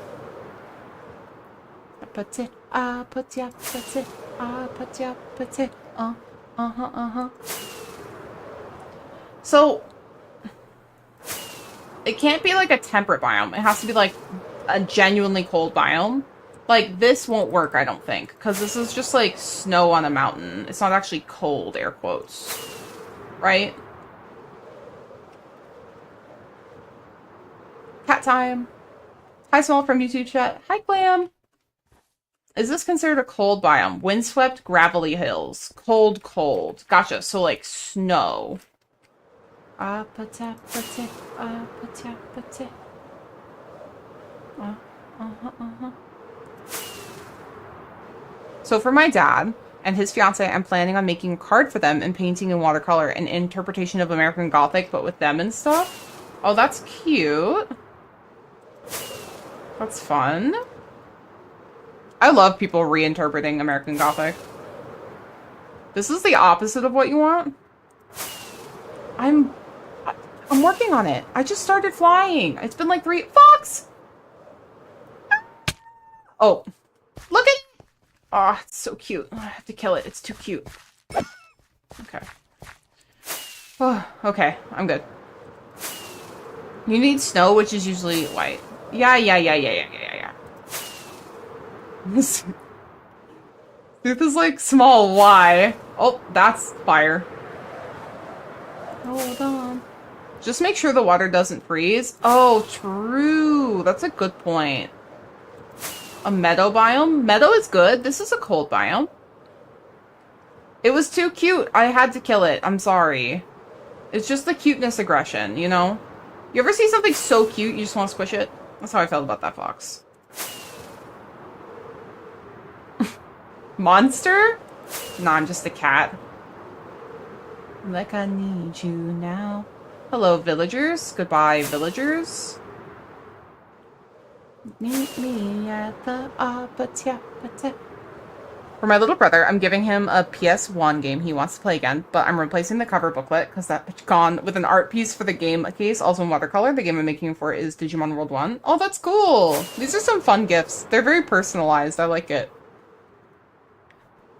So, it can't be like a temperate biome. It has to be like a genuinely cold biome. Like, this won't work, I don't think. Because this is just like snow on a mountain. It's not actually cold, air quotes. Right? Cat time. Hi, Smol from YouTube chat. Hi, Glam. Is this considered a cold biome? Windswept, gravelly hills. Cold, cold. Gotcha. So, like, snow. So for my dad and his fiance. I'm planning on making a card for them and painting in watercolor, an interpretation of American Gothic, but with them and stuff. Oh, that's cute. That's fun. I love people reinterpreting American Gothic. This is the opposite of what you want. I'm working on it. I just started flying. It's been like 3 Fox! Oh. Look at... Oh, it's so cute. I have to kill it. It's too cute. Okay. Oh, okay. I'm good. You need snow, which is usually white. Yeah. This is like small. Why? Oh, that's fire. Hold on. Just make sure the water doesn't freeze. Oh, true. That's a good point. A meadow biome? Meadow is good. This is a cold biome. It was too cute. I had to kill it. I'm sorry. It's just the cuteness aggression, you know? You ever see something so cute you just want to squish it? That's how I felt about that fox. Monster? Nah, I'm just a cat. Like I need you now. Hello, villagers. Goodbye, villagers. Meet me at the Abattoir. For my little brother, I'm giving him a PS1 game he wants to play again, but I'm replacing the cover booklet because that's gone with an art piece for the game case, also in watercolor. The game I'm making for is Digimon World 1. Oh, that's cool! These are some fun gifts. They're very personalized. I like it.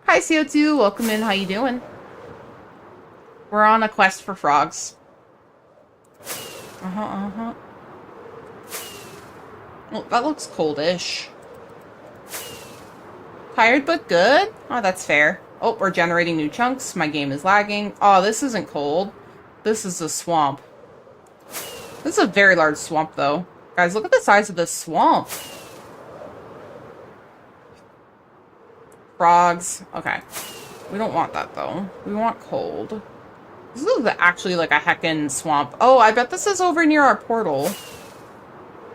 Hi, CO2. Welcome in. How you doing? We're on a quest for frogs. Well, that looks coldish. Tired but good? Oh, that's fair. Oh, we're generating new chunks. My game is lagging. Oh, this isn't cold. This is a swamp. This is a very large swamp, though. Guys, look at the size of this swamp. Frogs. Okay. We don't want that, though. We want cold. This is actually like a heckin' swamp. Oh, I bet this is over near our portal.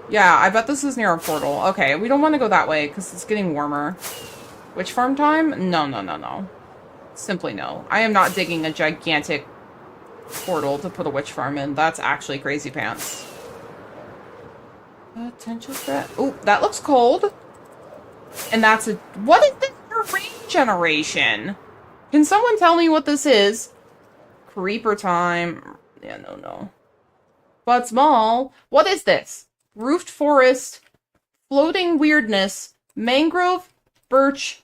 Yeah, I bet this is near our portal. Okay, we don't want to go that way because it's getting warmer. Witch farm time? No. Simply no. I am not digging a gigantic portal to put a witch farm in. That's actually crazy pants. Potential threat. Oh, that looks cold. And that's a... What is this terrain generation? Can someone tell me what this is? Creeper time. Yeah, no. But Smol. What is this? Roofed forest. Floating weirdness. Mangrove. Birch.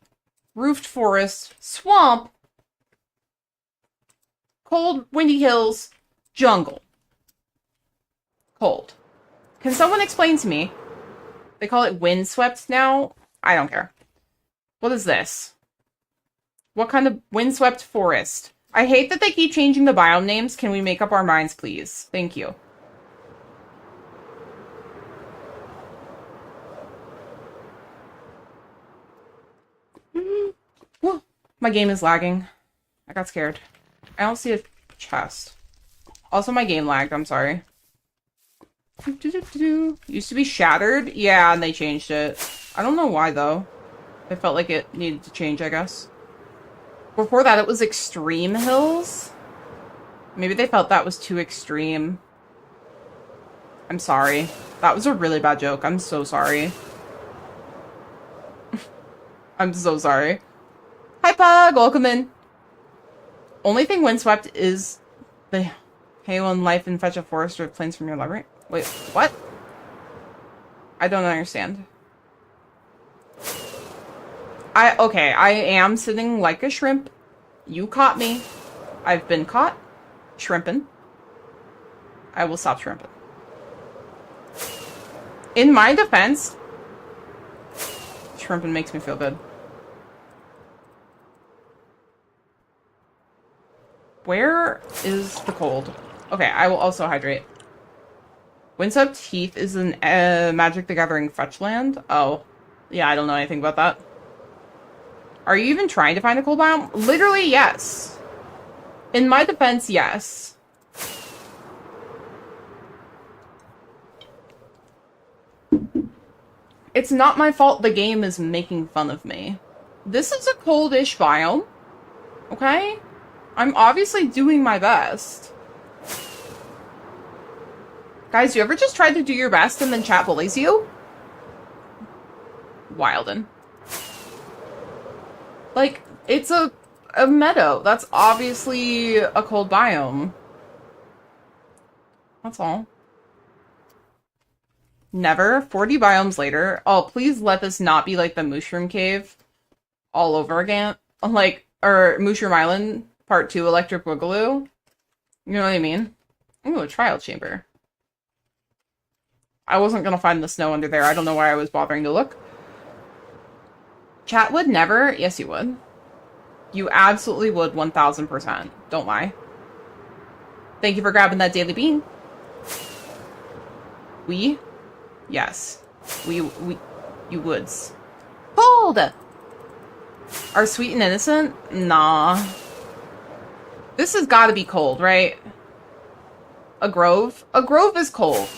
Roofed forest. Swamp. Cold, windy hills. Jungle. Cold. Can someone explain to me? They call it windswept now? I don't care. What is this? What kind of windswept forest? I hate that they keep changing the biome names. Can we make up our minds, please? Thank you. Whoa. My game is lagging. I got scared. I don't see a chest. Also, my game lagged. I'm sorry. Used to be shattered? Yeah, and they changed it. I don't know why, though. I felt like it needed to change, I guess. Before that, it was extreme hills. Maybe they felt that was too extreme. I'm sorry. That was a really bad joke. I'm so sorry. I'm so sorry. Hi, Pug! Welcome in. Only thing windswept is the Halo in life and fetch a forest or plains from your library. Wait, what? I don't understand. Okay, I am sitting like a shrimp. You caught me. I've been caught. Shrimping. I will stop shrimping. In my defense, shrimping makes me feel good. Where is the cold? Okay, I will also hydrate. Windswept Heath is an Magic the Gathering fetch land. Oh, yeah, I don't know anything about that. Are you even trying to find a cold biome? Literally, yes. In my defense, yes. It's not my fault the game is making fun of me. This is a coldish biome. Okay? I'm obviously doing my best. Guys, you ever just tried to do your best and then chat bullies you? Wildin'. Like, it's a meadow. That's obviously a cold biome. That's all. Never. 40 biomes later. Oh, please let this not be like the Mushroom Cave all over again. Like, or Mushroom Island Part 2 Electric Boogaloo. You know what I mean? Ooh, a trial chamber. I wasn't gonna find the snow under there. I don't know why I was bothering to look. Chat would never. Yes, you would. You absolutely would 1000%. Don't lie. Thank you for grabbing that daily bean. We? Yes. You woods. Cold! Are sweet and innocent? Nah. This has gotta be cold, right? A grove? A grove is cold.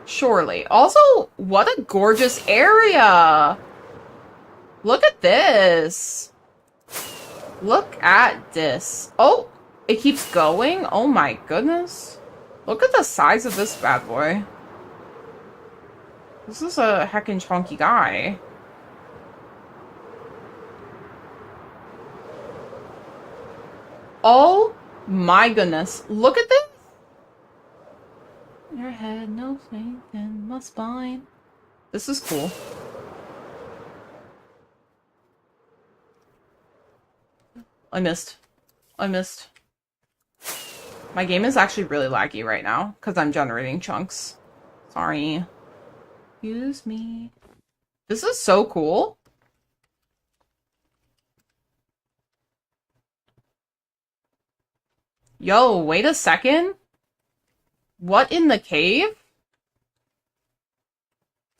Surely. Also, what a gorgeous area! Look at this. Look at this. Oh, it keeps going? Oh my goodness. Look at the size of this bad boy. This is a heckin' chunky guy. Oh my goodness. Look at this. Your head, no faith in my spine. This is cool. I missed. My game is actually really laggy right now because I'm generating chunks. Sorry. Excuse me. This is so cool. Yo, wait a second. What in the cave?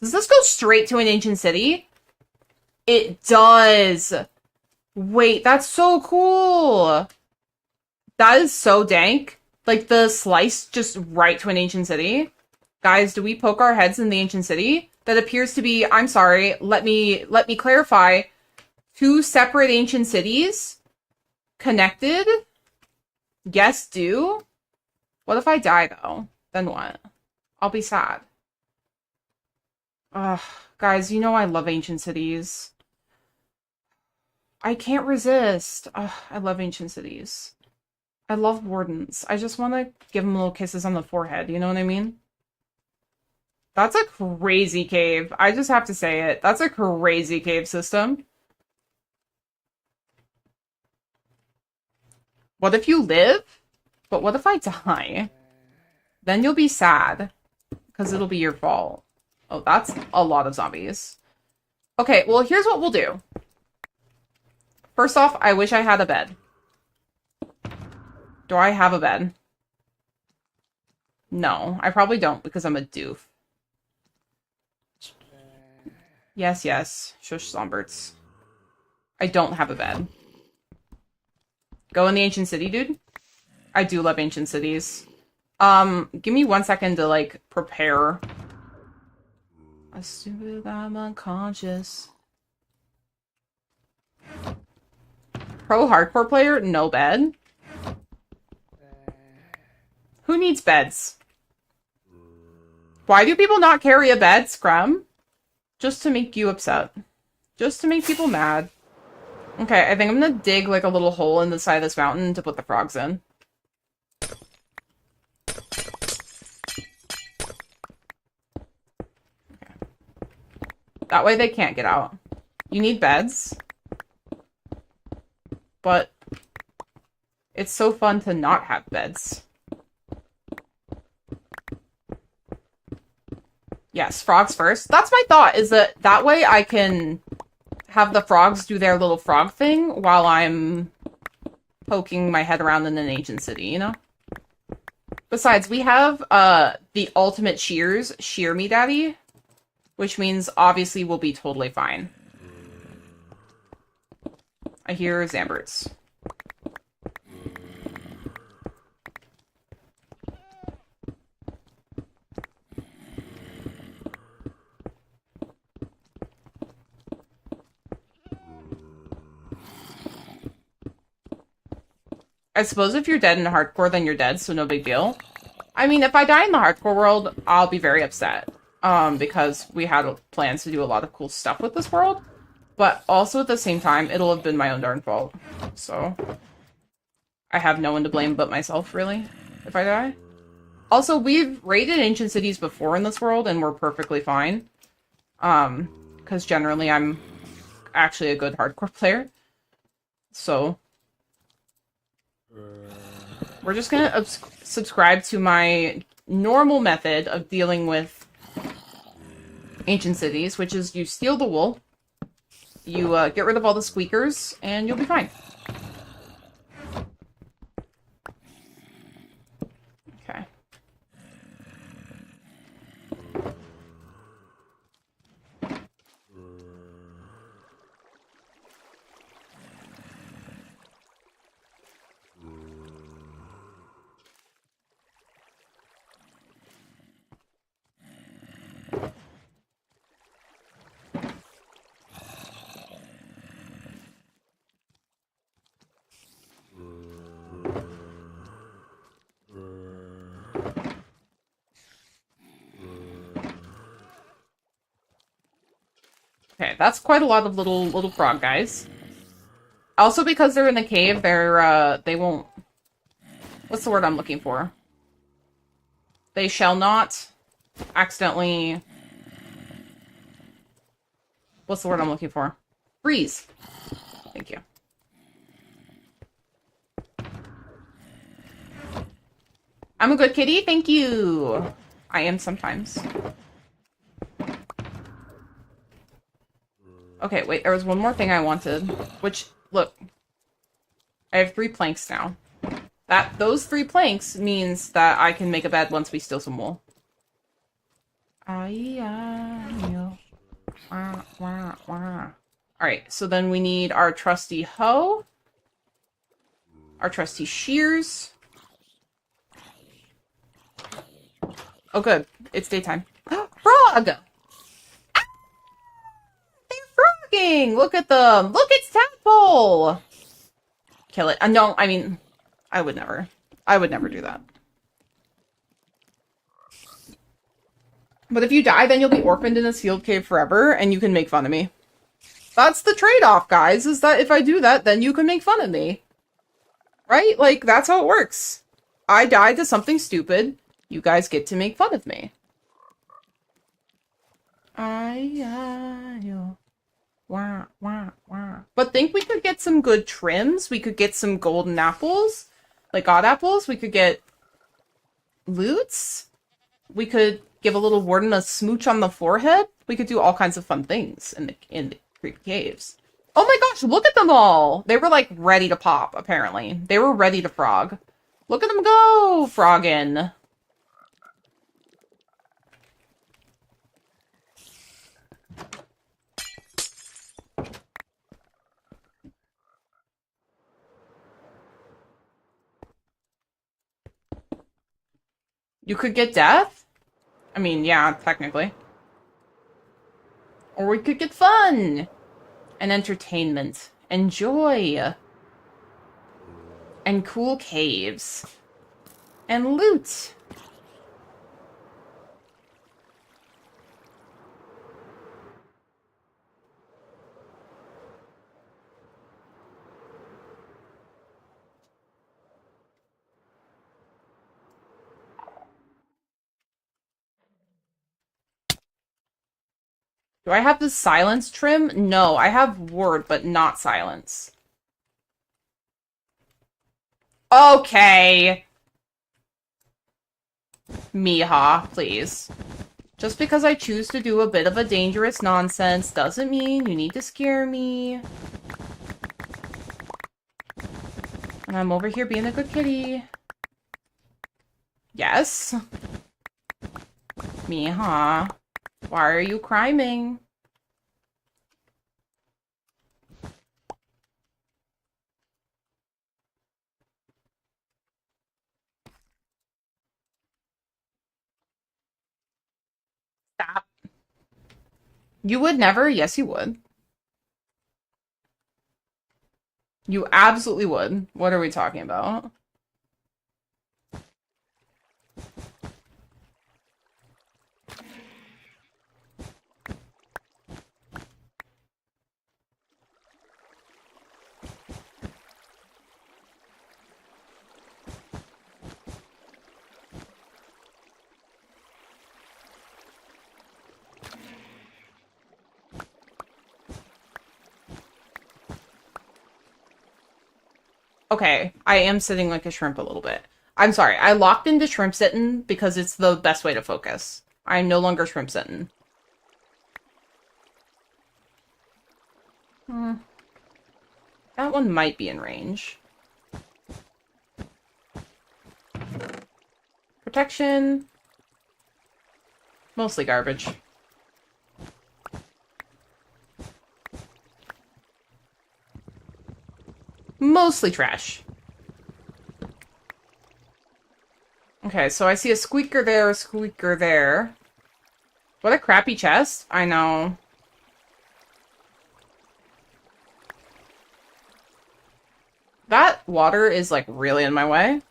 Does this go straight to an ancient city? It does. Wait, that's so cool. That is so dank. Like the slice just right to an ancient city. Guys, do we poke our heads in the ancient city? That appears to be, I'm sorry, let me clarify. 2 separate ancient cities connected? Yes, do. What if I die though? Then what? I'll be sad. Ugh, guys, you know I love ancient cities. I can't resist. Ugh, I love ancient cities. I love wardens. I just want to give them little kisses on the forehead, you know what I mean? That's a crazy cave. I just have to say it. That's a crazy cave system. What if you live? But what if I die? Then you'll be sad. Because it'll be your fault. Oh, that's a lot of zombies. Okay, well, here's what we'll do. First off, I wish I had a bed. Do I have a bed? No, I probably don't because I'm a doof. Yes, yes. Shush, Zomberts. I don't have a bed. Go in the ancient city, dude? I do love ancient cities. Give me 1 second to, like, prepare. I'm stupid, I'm unconscious. Pro hardcore player? No bed. Who needs beds? Why do people not carry a bed, Scrum? Just to make you upset. Just to make people mad. Okay, I think I'm gonna dig like a little hole in the side of this mountain to put the frogs in. Okay. That way they can't get out. You need beds. But it's so fun to not have beds. Yes, frogs first. That's my thought, is that way I can have the frogs do their little frog thing while I'm poking my head around in an ancient city, you know? Besides, we have the ultimate shears, Shear Me Daddy, which means obviously we'll be totally fine. I hear Zamberts. I suppose if you're dead in hardcore, then you're dead, so no big deal. I mean, if I die in the hardcore world, I'll be very upset. Because we had plans to do a lot of cool stuff with this world. But also at the same time, it'll have been my own darn fault. So, I have no one to blame but myself, really, if I die. Also, we've raided ancient cities before in this world, and we're perfectly fine. Because generally I'm actually a good hardcore player. So, we're just gonna subscribe to my normal method of dealing with ancient cities, which is you steal the wool, you get rid of all the squeakers, and you'll be fine. Okay. Okay, that's quite a lot of little frog guys. Also, because they're in the cave, they won't... What's the word I'm looking for? They shall not accidentally... What's the word I'm looking for? Freeze. Thank you. I'm a good kitty, thank you. I am sometimes. Okay, wait, there was one more thing I wanted. Which, look. I have 3 planks now. Those 3 planks means that I can make a bed once we steal some wool. Alright, so then we need our trusty hoe. Our trusty shears. Oh good, it's daytime. Frog! Look at them! Look, it's Tadpole! Kill it. No, I mean, I would never. I would never do that. But if you die, then you'll be orphaned in a sealed cave forever, and you can make fun of me. That's the trade-off, guys, is that if I do that, then you can make fun of me. Right? Like, that's how it works. I died to something stupid. You guys get to make fun of me. Wah, wah, wah. But think we could get some good trims. We could get some golden apples. Like god apples. We could get loots. We could give a little warden a smooch on the forehead. We could do all kinds of fun things in the creepy caves. Oh my gosh, look at them all! They were like ready to pop, apparently. They were ready to frog. Look at them go, froggin'. You could get death? I mean, yeah, technically. Or we could get fun! And entertainment. And joy. And cool caves. And loot. Do I have the silence trim? No, I have word, but not silence. Okay. Miha, please. Just because I choose to do a bit of a dangerous nonsense doesn't mean you need to scare me. And I'm over here being a good kitty. Yes. Miha. Why are you criming? Stop. You would never? Yes, you would. You absolutely would. What are we talking about? Okay, I am sitting like a shrimp a little bit. I'm sorry, I locked into shrimp sitting because it's the best way to focus. I'm no longer shrimp sitting. That one might be in range. Protection. Mostly garbage. Mostly trash. Okay, so I see a squeaker there, a squeaker there. What a crappy chest. I know. That water is, like, really in my way.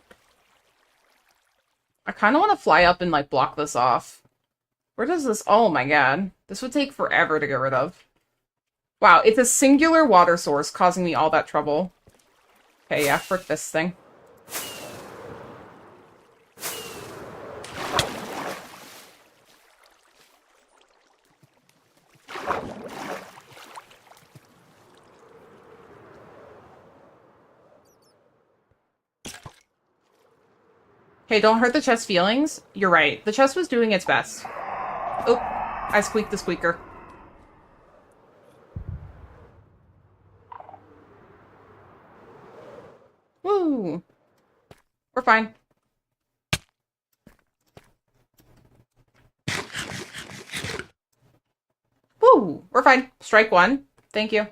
I kind of want to fly up and, like, block this off. Where does this... Oh my god. This would take forever to get rid of. Wow, it's a singular water source causing me all that trouble. Okay, yeah, frick this thing. Hey, don't hurt the chest's feelings. You're right. The chest was doing its best. Oh, I squeaked the squeaker. Woo! We're fine. Woo! We're fine. Strike one. Thank you.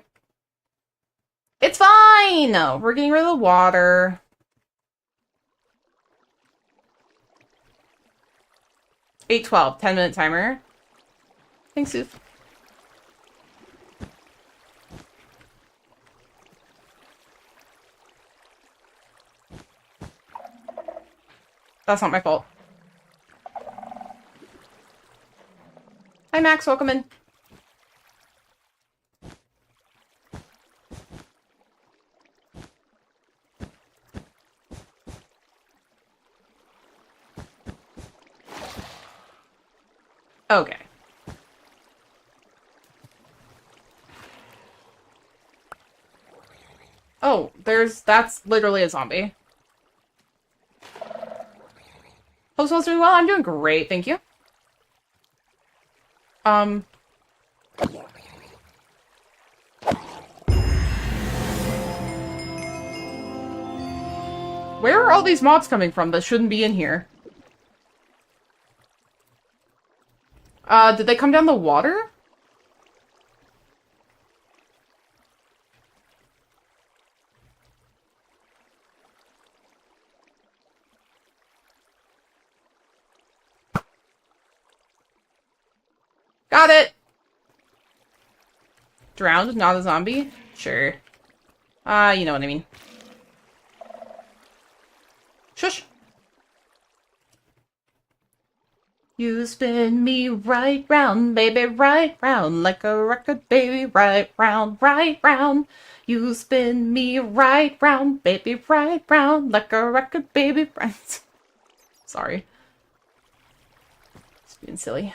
It's fine! We're getting rid of the water. 8:12. 10-minute timer. Thanks, Soof. That's not my fault. Hi, Max. Welcome in. Okay. Oh, that's literally a zombie. Hope Smol's doing well. I'm doing great, thank you. Where are all these mobs coming from that shouldn't be in here? Did they come down the water? Got it! Drowned, not a zombie? Sure. You know what I mean. Shush! You spin me right round, baby, right round, like a record, baby, right round, right round. You spin me right round, baby, right round, like a record, baby, right. Sorry. It's being silly.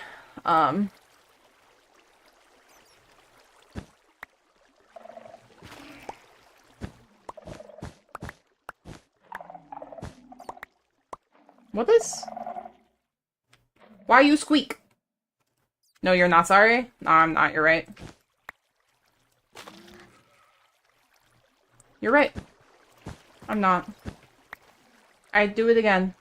What is... Why you squeak? No, you're not sorry? No, I'm not. You're right. You're right. I'm not. I'd do it again.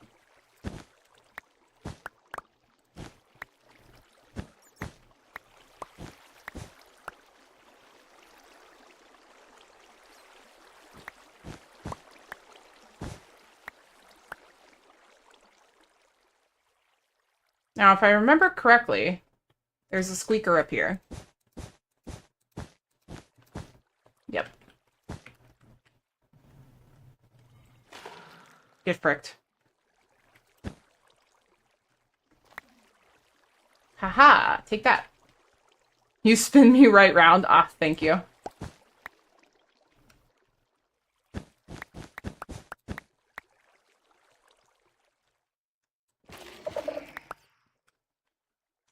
Now, if I remember correctly, there's a squeaker up here. Yep. Get fricked. Haha, take that. You spin me right round. Ah, thank you.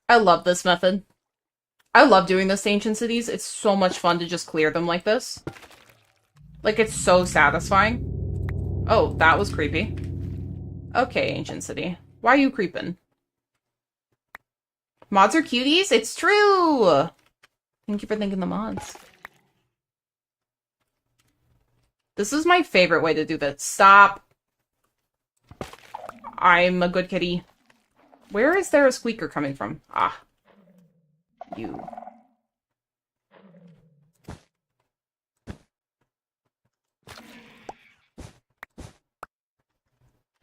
I love this method. I love doing this to ancient cities. It's so much fun to just clear them like this. Like, it's so satisfying. Oh, that was creepy. Okay, ancient city. Why are you creeping? Mods are cuties? It's true! Thank you for thanking the mods. This is my favorite way to do this. Stop. I'm a good kitty. Where is there a squeaker coming from? Ah. You.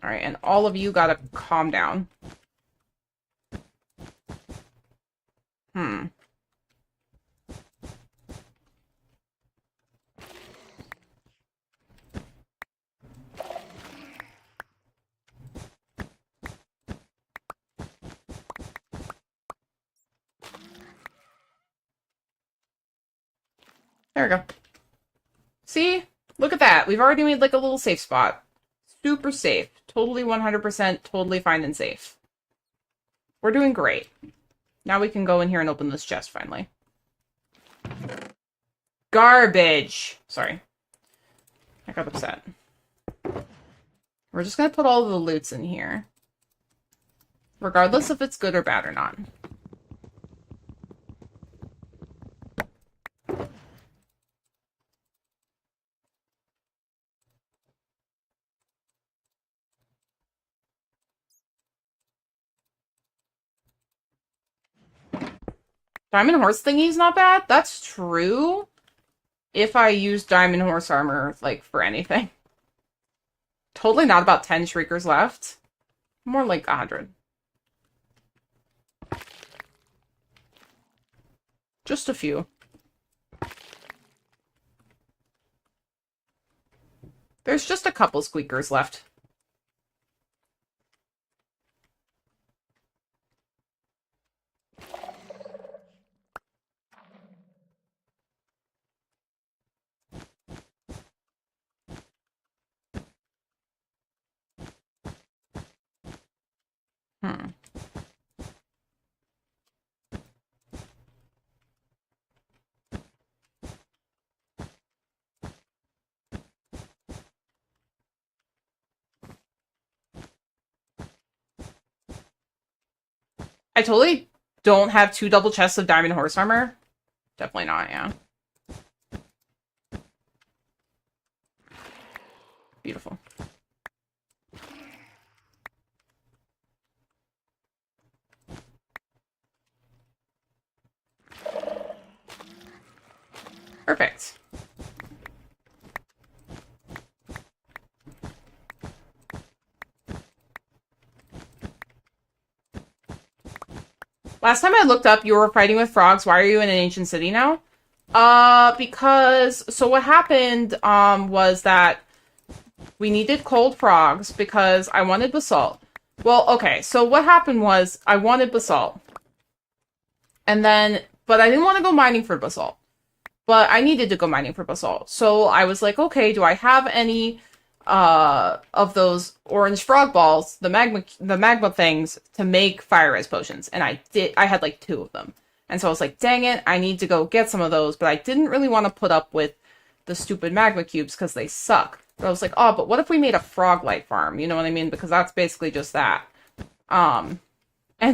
Alright, and all of you gotta calm down. There we go. See? Look at that. We've already made like a little safe spot. Super safe. Totally 100% totally fine and safe. We're doing great. Now we can go in here and open this chest finally. Garbage! Sorry. I got upset. We're just gonna put all of the loots in here. Regardless if it's good or bad or not. Diamond horse thingy's not bad? That's true. If I use diamond horse armor, like, for anything. Totally not about 10 shriekers left. More like 100. Just a few. There's just a couple squeakers left. I totally don't have 2 double chests of diamond horse armor. Definitely not, yeah. Beautiful. Perfect. Last time I looked up, you were fighting with frogs. Why are you in an ancient city now? Because, so what happened, was that we needed cold frogs because I wanted basalt. Well, okay, so what happened was I wanted basalt. And then, but I didn't want to go mining for basalt. But I needed to go mining for basalt. So I was like, okay, do I have any of those orange frog balls, the magma things, to make fire res potions? And I did. I had like 2 of them. And so I was like, dang it, I need to go get some of those. But I didn't really want to put up with the stupid magma cubes because they suck. But I was like, oh, but what if we made a frog light farm? You know what I mean? Because that's basically just that. And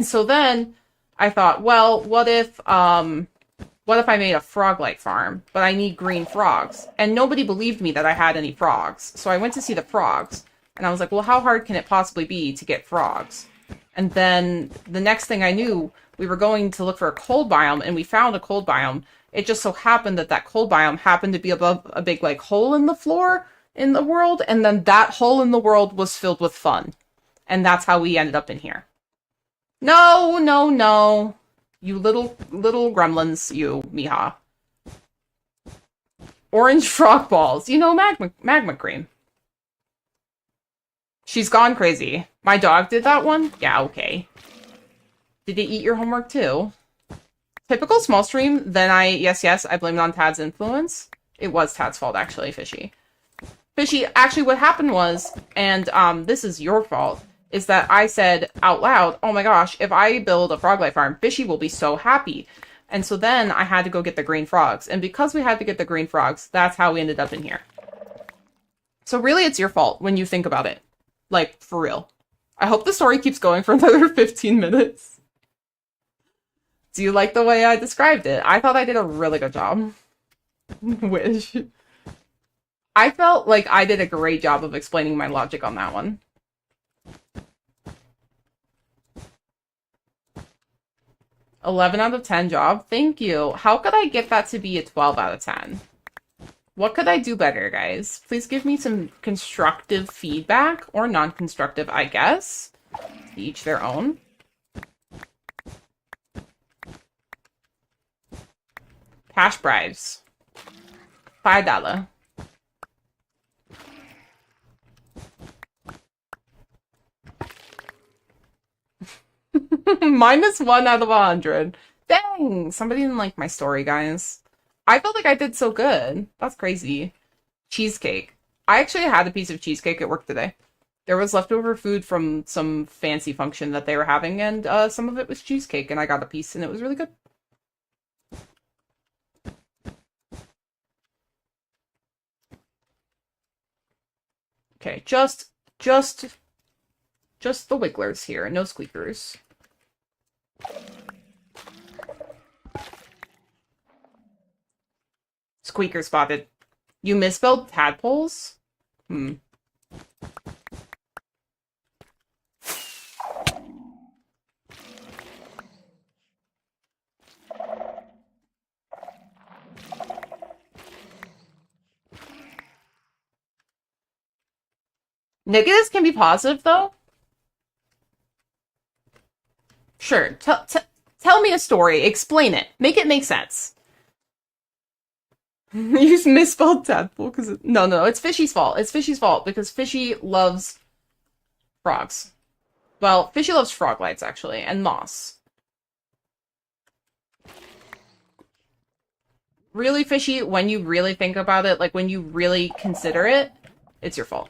so then I thought, well, what if I made a frog light farm, but I need green frogs? And nobody believed me that I had any frogs. So I went to see the frogs, and I was like, well, how hard can it possibly be to get frogs? And then the next thing I knew, we were going to look for a cold biome, and we found a cold biome. It just so happened that that cold biome happened to be above a big, like, hole in the floor in the world, and then that hole in the world was filled with fun. And that's how we ended up in here. No, no, no. You little gremlins, you, Miha. Orange frog balls. You know, magma cream. She's gone crazy. My dog did that one? Yeah, okay. Did it eat your homework too? Typical small stream, then yes, I blame it on Tad's influence. It was Tad's fault, actually, Fishy. Fishy, actually what happened was, and this is your fault, is that I said out loud, oh my gosh, if I build a frog life farm, Fishy will be so happy. And so then I had to go get the green frogs. And because we had to get the green frogs, that's how we ended up in here. So really, it's your fault when you think about it. Like, for real. I hope the story keeps going for another 15 minutes. Do you like the way I described it? I thought I did a really good job. Wish. I felt like I did a great job of explaining my logic on that one. $11 out of 10 job. Thank you. How could I get that to be a 12 out of 10? What could I do better, guys? Please give me some constructive feedback, or non-constructive, I guess. To each their own. Cash bribes. $5. -1 out of 100. Dang! Somebody didn't like my story, guys. I felt like I did so good. That's crazy. Cheesecake. I actually had a piece of cheesecake at work today. There was leftover food from some fancy function that they were having, and some of it was cheesecake, and I got a piece, and it was really good. Okay, just the wigglers here, no squeakers. Squeaker spotted. You misspelled tadpoles? Negatives can be positive, though? Sure. Tell me a story. Explain it. Make it make sense. You misspelled tadpole because no, it's Fishy's fault. It's Fishy's fault because Fishy loves frogs. Well, Fishy loves frog lights, actually, and moss. Really, Fishy, when you really think about it, like when you really consider it, it's your fault.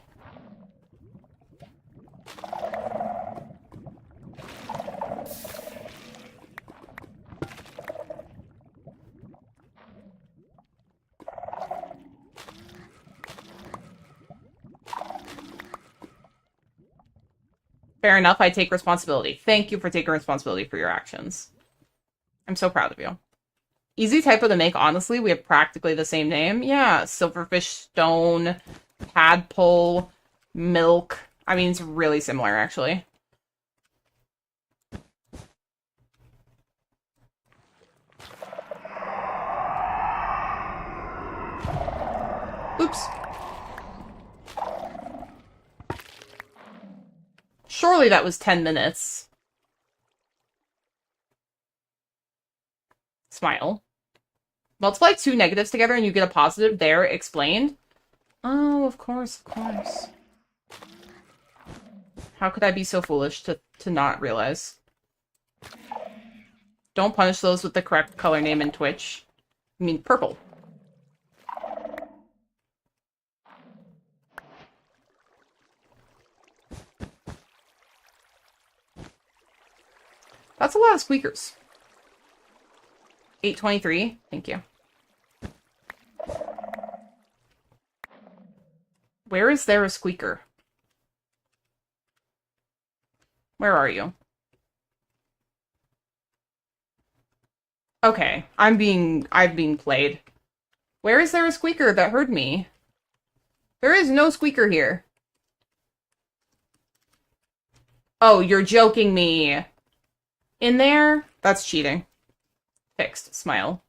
Fair enough, I take responsibility. Thank you for taking responsibility for your actions. I'm so proud of you. Easy typo to make, honestly. We have practically the same name. Yeah, silverfish, stone, tadpole, milk. I mean, it's really similar, actually. Oops. Surely that was 10 minutes. Smile. Multiply 2 negatives together and you get a positive there, explained. Oh, of course, of course. How could I be so foolish to not realize? Don't punish those with the correct color name in Twitch. I mean, purple. That's a lot of squeakers. 823. Thank you. Where is there a squeaker? Where are you? Okay, I'm being played. Where is there a squeaker that heard me? There is no squeaker here. Oh, you're joking me. In there? That's cheating. Fixed. Smile.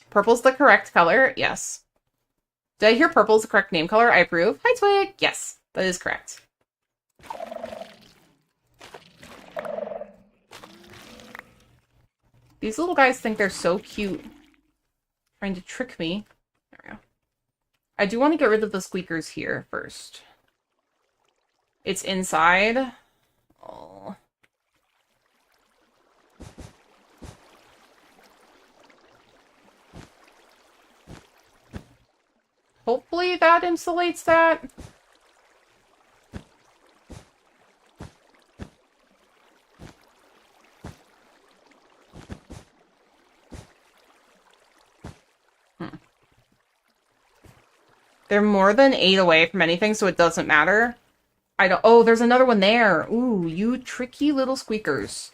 Purple's the correct color? Yes. Did I hear purple's the correct name color? I approve. Hi, Twig! Yes, that is correct. These little guys think they're so cute. Trying to trick me. There we go. I do want to get rid of the squeakers here first. It's inside. Oh. Hopefully that insulates that. They're more than 8 away from anything, so it doesn't matter. I don't- Oh, there's another one there. Ooh, you tricky little squeakers.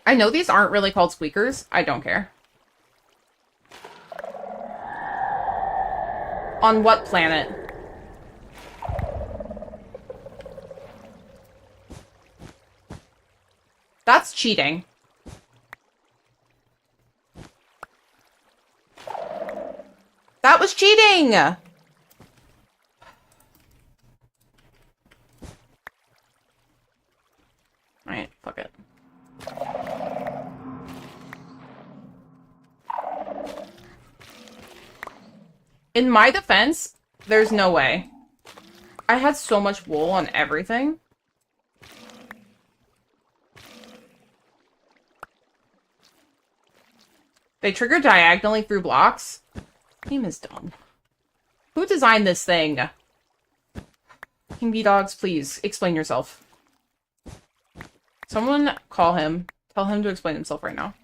I know these aren't really called squeakers. I don't care. On what planet? That's cheating. That was cheating! Alright, fuck it. In my defense, there's no way. I had so much wool on everything. They trigger diagonally through blocks. Game is dumb. Who designed this thing? King Bee Dogs, please, explain yourself. Someone call him. Tell him to explain himself right now.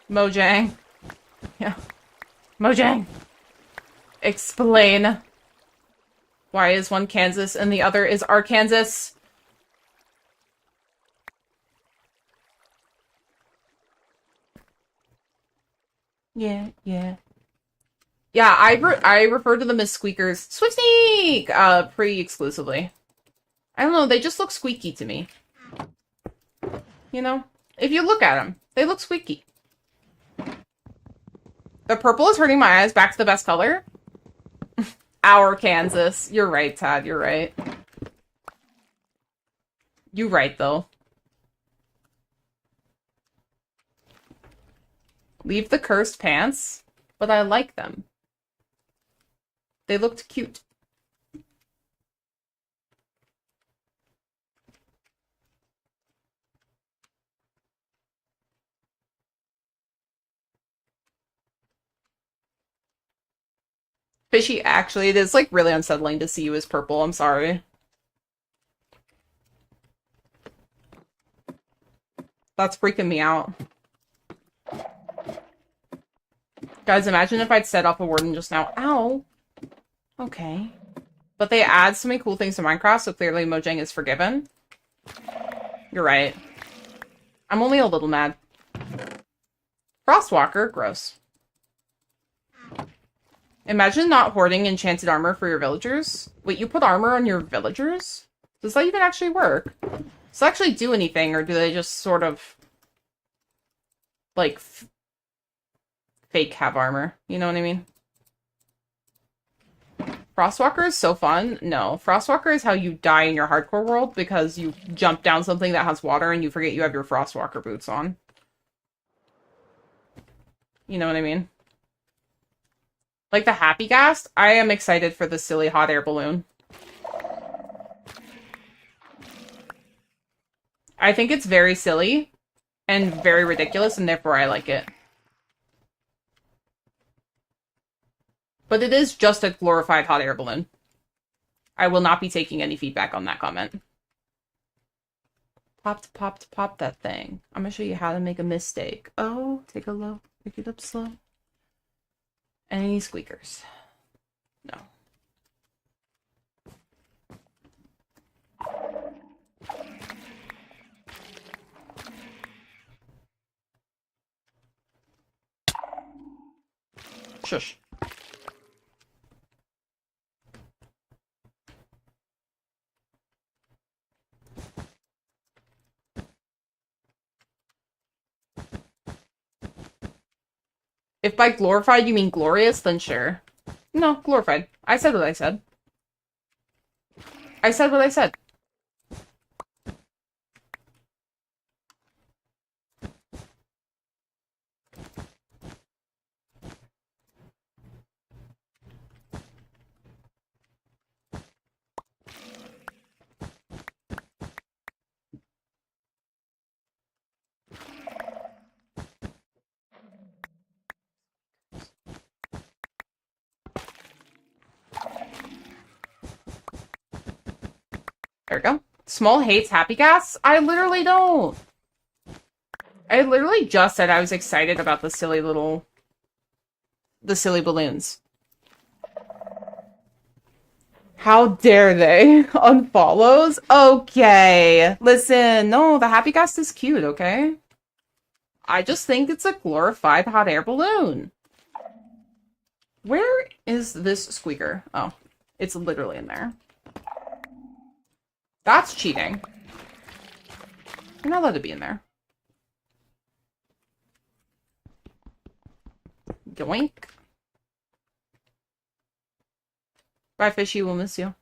Mojang. Yeah. Mojang. Explain. Why is one Kansas and the other is Arkansas? Yeah. Yeah, I refer to them as squeakers. Swift Sneak! Pretty exclusively. I don't know, they just look squeaky to me. You know? If you look at them, they look squeaky. The purple is hurting my eyes. Back to the best color. Our Kansas. You're right, Tad. You're right. You're right, though. Leave the cursed pants, but I like them. They looked cute. Fishy, actually, it is, like, really unsettling to see you as purple. I'm sorry. That's freaking me out. Guys, imagine if I'd set off a warden just now. Ow. Okay. But they add so many cool things to Minecraft, so clearly Mojang is forgiven. You're right. I'm only a little mad. Frostwalker? Gross. Imagine not hoarding enchanted armor for your villagers. Wait, you put armor on your villagers? Does that even actually work? Does it actually do anything, or do they just sort of, like, fake have armor? You know what I mean? Frostwalker is so fun. No, Frostwalker is how you die in your hardcore world because you jump down something that has water and you forget you have your Frostwalker boots on. You know what I mean? Like the Happy Ghast, I am excited for the silly hot air balloon. I think it's very silly and very ridiculous, and therefore I like it. But it is just a glorified hot air balloon. I will not be taking any feedback on that comment. Pop that thing. I'm gonna show you how to make a mistake. Oh, take a low, pick it up slow. Any squeakers? No. Shush. If by glorified you mean glorious, then sure. No, glorified. I said what I said. I said what I said. There we go. Smol hates happy gas? I literally don't. I literally just said I was excited about the silly balloons. How dare they? Unfollows? Okay. Listen, no, the happy gas is cute, okay? I just think it's a glorified hot air balloon. Where is this squeaker? Oh, it's literally in there. That's cheating. You're not allowed to be in there. Yoink. Bye, Fishy. We'll miss you.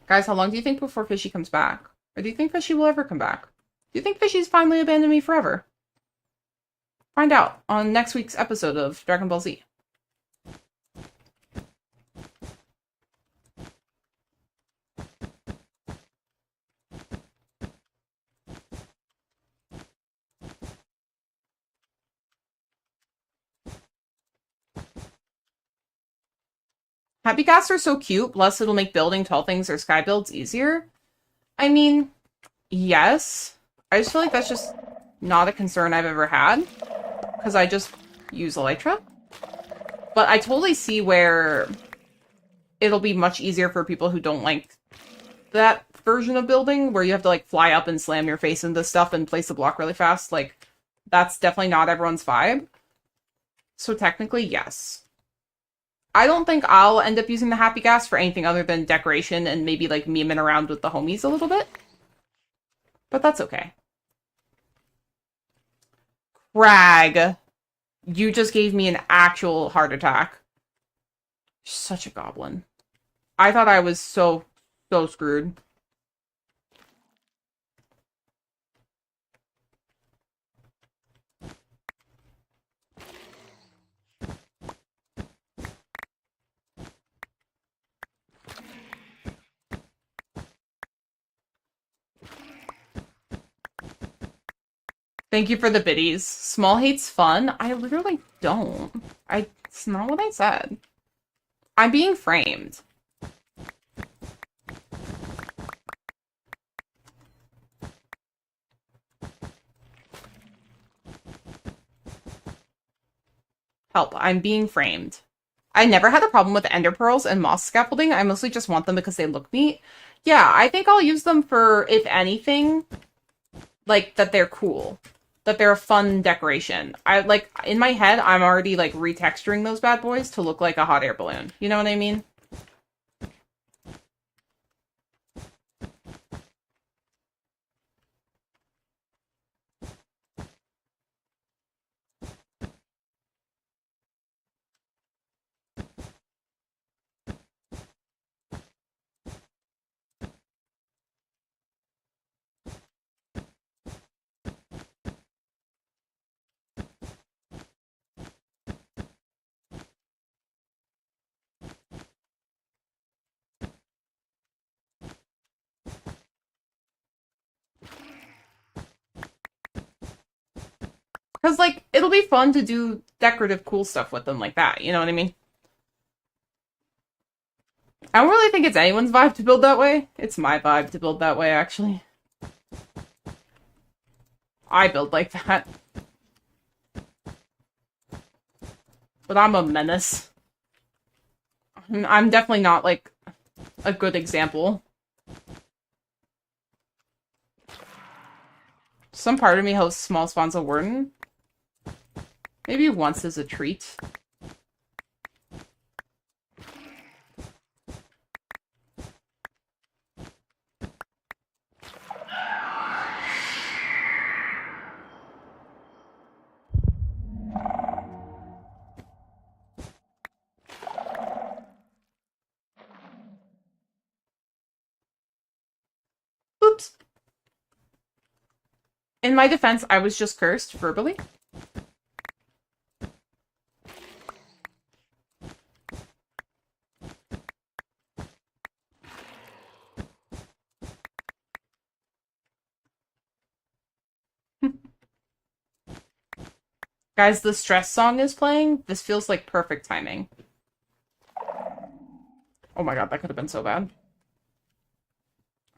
Guys, how long do you think before Fishy comes back? Or do you think Fishy will ever come back? Do you think Fishy's finally abandoned me forever? Find out on next week's episode of Dragon Ball Z. Happy gas are so cute, plus it'll make building tall things or sky builds easier. I mean, yes. I just feel like that's just not a concern I've ever had, because I just use Elytra. But I totally see where it'll be much easier for people who don't like that version of building, where you have to, like, fly up and slam your face into stuff and place the block really fast. Like, that's definitely not everyone's vibe. So technically, yes. I don't think I'll end up using the happy gas for anything other than decoration and maybe, like, memeing around with the homies a little bit. But that's okay. Crag. You just gave me an actual heart attack. Such a goblin. I thought I was so screwed. Thank you for the biddies. Smol hates fun? I literally don't. It's not what I said. I'm being framed. Help, I'm being framed. I never had a problem with ender pearls and moss scaffolding. I mostly just want them because they look neat. Yeah, I think I'll use them for, if anything, like, that they're cool. That they're a fun decoration. Like, in my head, I'm already, like, retexturing those bad boys to look like a hot air balloon. You know what I mean? Because, like, it'll be fun to do decorative cool stuff with them like that. You know what I mean? I don't really think it's anyone's vibe to build that way. It's my vibe to build that way, actually. I build like that. But I'm a menace. I'm definitely not, like, a good example. Some part of me hopes Smol spawns a warden. Maybe once as a treat. don't. In my defense, I was just cursed verbally. Guys, the stress song is playing. This feels like perfect timing. Oh my god, that could have been so bad.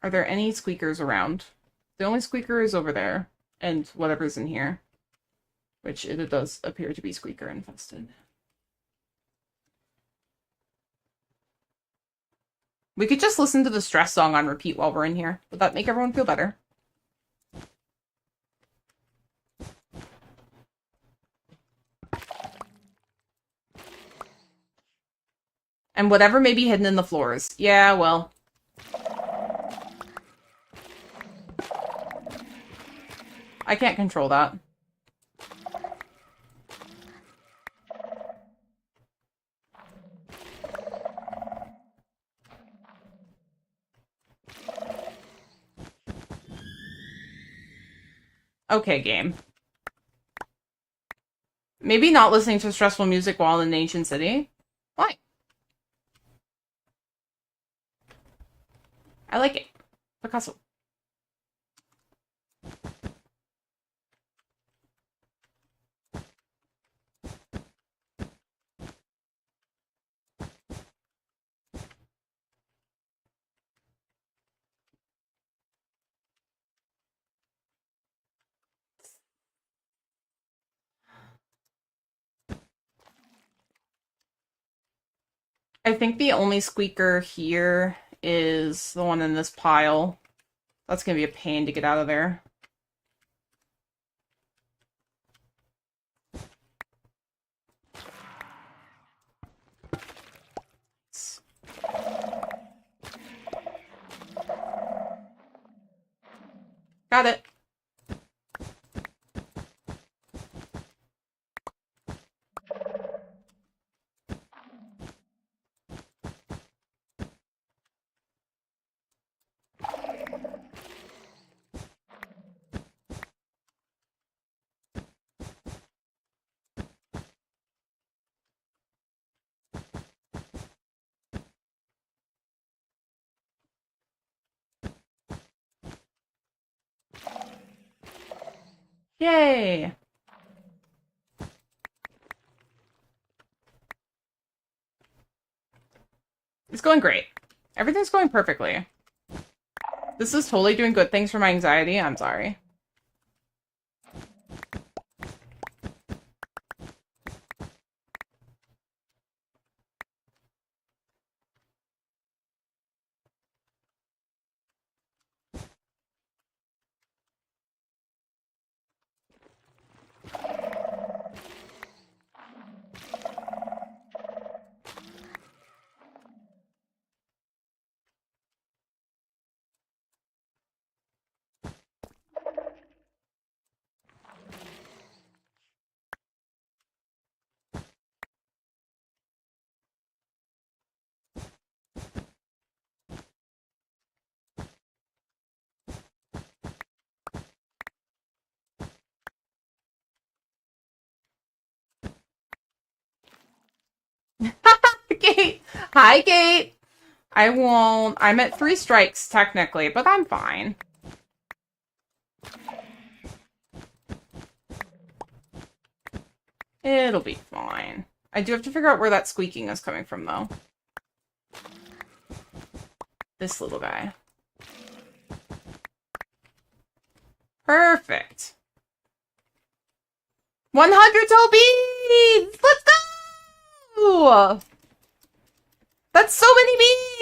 Are there any squeakers around? The only squeaker is over there, and whatever's in here. Which it does appear to be squeaker infested. We could just listen to the stress song on repeat while we're in here. Would that make everyone feel better? And whatever may be hidden in the floors. Yeah, well. I can't control that. Okay, game. Maybe not listening to stressful music while in an ancient city. Why? I like it. Picasso. I think the only squeaker here is the one in this pile. That's gonna be a pain to get out of there. Got it. Yay! It's going great. Everything's going perfectly. This is totally doing good things for my anxiety. I'm sorry. Gate! Hi, Gate! I won't... I'm at 3 strikes, technically, but I'm fine. It'll be fine. I do have to figure out where that squeaking is coming from, though. This little guy. Perfect. 100 topies! Let's go! That's so many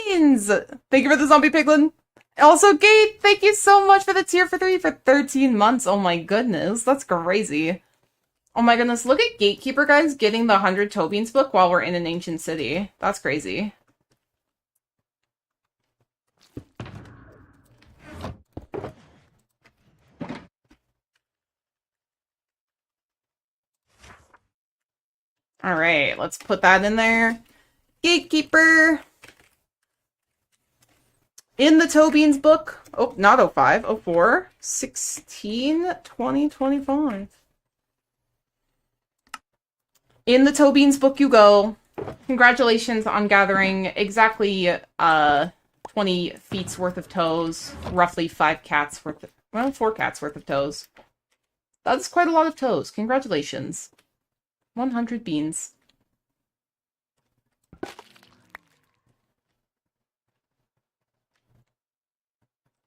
beans! Thank you for the zombie piglin. Also, Gate, thank you so much for the tier for 3 for 13 months. Oh my goodness, that's crazy. Oh my goodness, look at Gatekeeper, guys, getting the 100 Tobeans book while we're in an ancient city. That's crazy. Alright, let's put that in there. Gatekeeper! In the Tobean's book, oh, not 05, 04, 16, 20, 25. In the Tobean's book you go. Congratulations on gathering exactly 20 feet's worth of toes, roughly 5 cats worth of, well, 4 cats worth of toes. That's quite a lot of toes. Congratulations. 100 beans.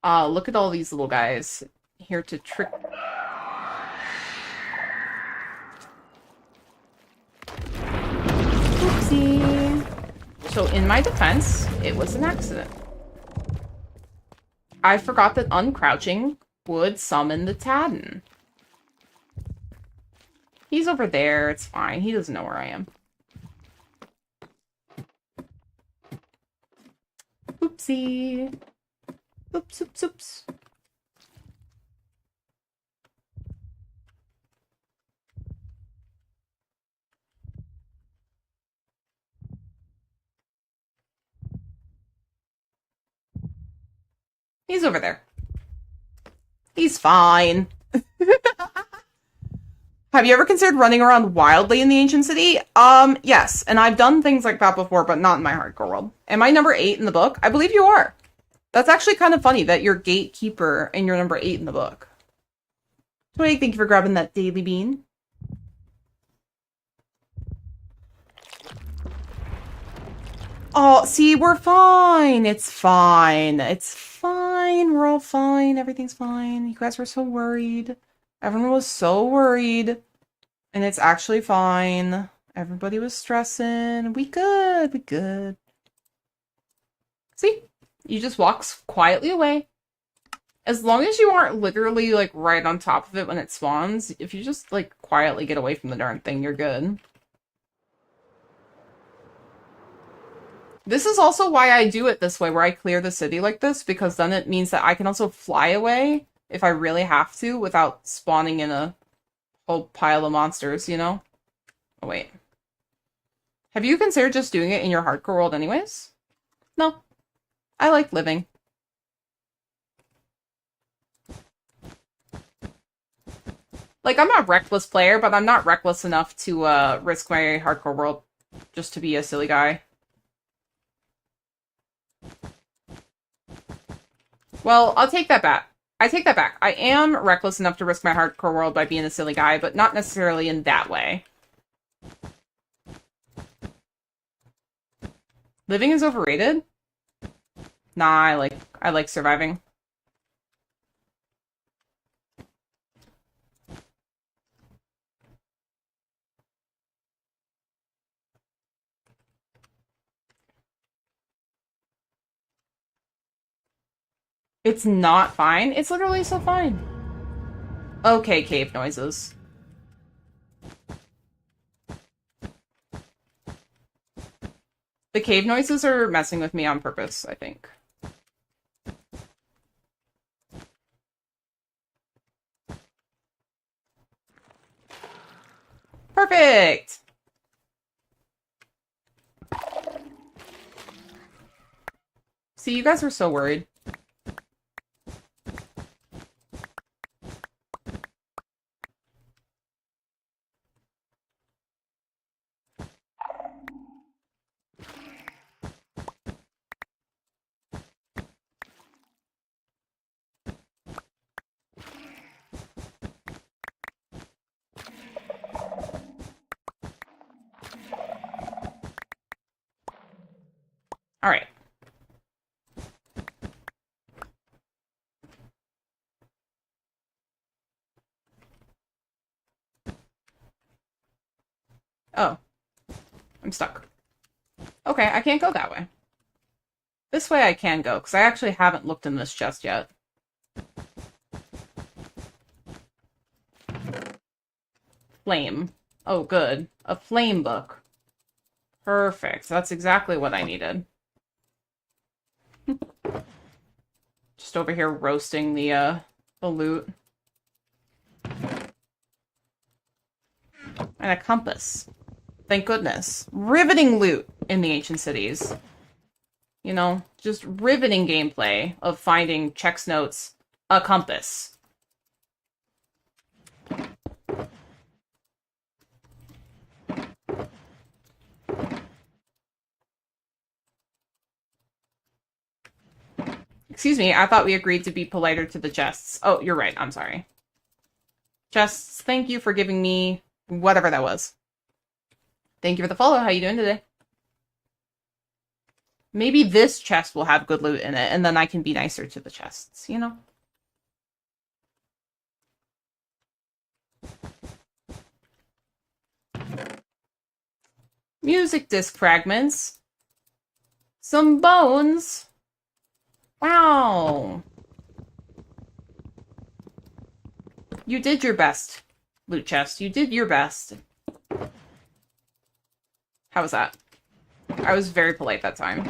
Look at all these little guys here to trick. Oopsie. So in my defense, it was an accident. I forgot that uncrouching would summon the Tadden. He's over there, it's fine. He doesn't know where I am. Oopsie. Oops, oops, oops. He's over there. He's fine. Have you ever considered running around wildly in the ancient city? Yes, and I've done things like that before, but not in my hardcore world. Am I number 8 in the book? I believe you are. That's actually kind of funny that you're gatekeeper and you're number 8 in the book. Twig, thank you for grabbing that daily bean. Oh, see, we're fine. It's fine. It's fine. We're all fine. Everything's fine. You guys were so worried. Everyone was so worried. And it's actually fine. Everybody was stressing. We good. We good. See? You just walk quietly away. As long as you aren't literally, like, right on top of it when it spawns, if you just, like, quietly get away from the darn thing, you're good. This is also why I do it this way, where I clear the city like this, because then it means that I can also fly away if I really have to without spawning in a whole pile of monsters, you know? Oh, wait. Have you considered just doing it in your hardcore world anyways? No. I like living. Like, I'm a reckless player, but I'm not reckless enough to risk my hardcore world just to be a silly guy. Well, I'll take that back. I take that back. I am reckless enough to risk my hardcore world by being a silly guy, but not necessarily in that way. Living is overrated? Nah, I like surviving. It's not fine. It's literally so fine. Okay, cave noises. The cave noises are messing with me on purpose, I think. Perfect! See, you guys were so worried. All right. Oh. I'm stuck. Okay, I can't go that way. This way I can go, because I actually haven't looked in this chest yet. Flame. Oh, good. A flame book. Perfect. That's exactly what I needed. Just over here roasting the loot. And a compass. Thank goodness. Riveting loot in the ancient cities. You know, just riveting gameplay of finding checks notes, a compass. Excuse me, I thought we agreed to be politer to the chests. Oh, you're right, I'm sorry. Chests, thank you for giving me whatever that was. Thank you for the follow. How you doing today? Maybe this chest will have good loot in it, and then I can be nicer to the chests, you know? Music disc fragments. Some bones. Wow. You did your best, loot chest. You did your best. How was that? I was very polite that time.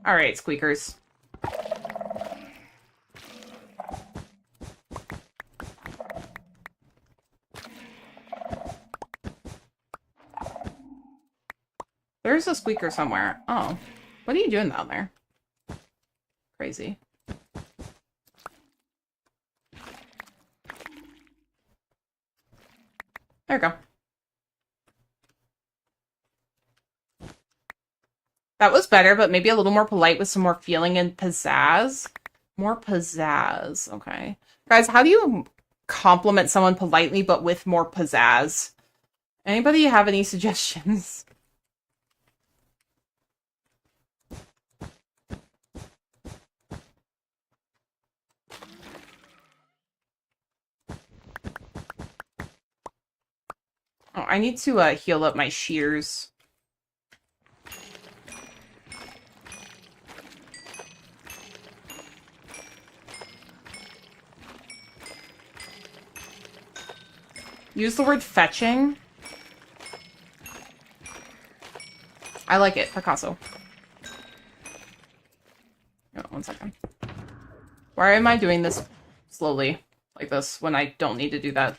Alright, squeakers. There's a squeaker somewhere. Oh. What are you doing down there? Crazy. There we go. That was better, but maybe a little more polite with some more feeling and pizzazz. More pizzazz. Okay. Guys, how do you compliment someone politely but with more pizzazz? Anybody have any suggestions? Oh, I need to heal up my shears. Use the word fetching. I like it, Picasso. Oh, 1 second. Why am I doing this slowly like this when I don't need to do that?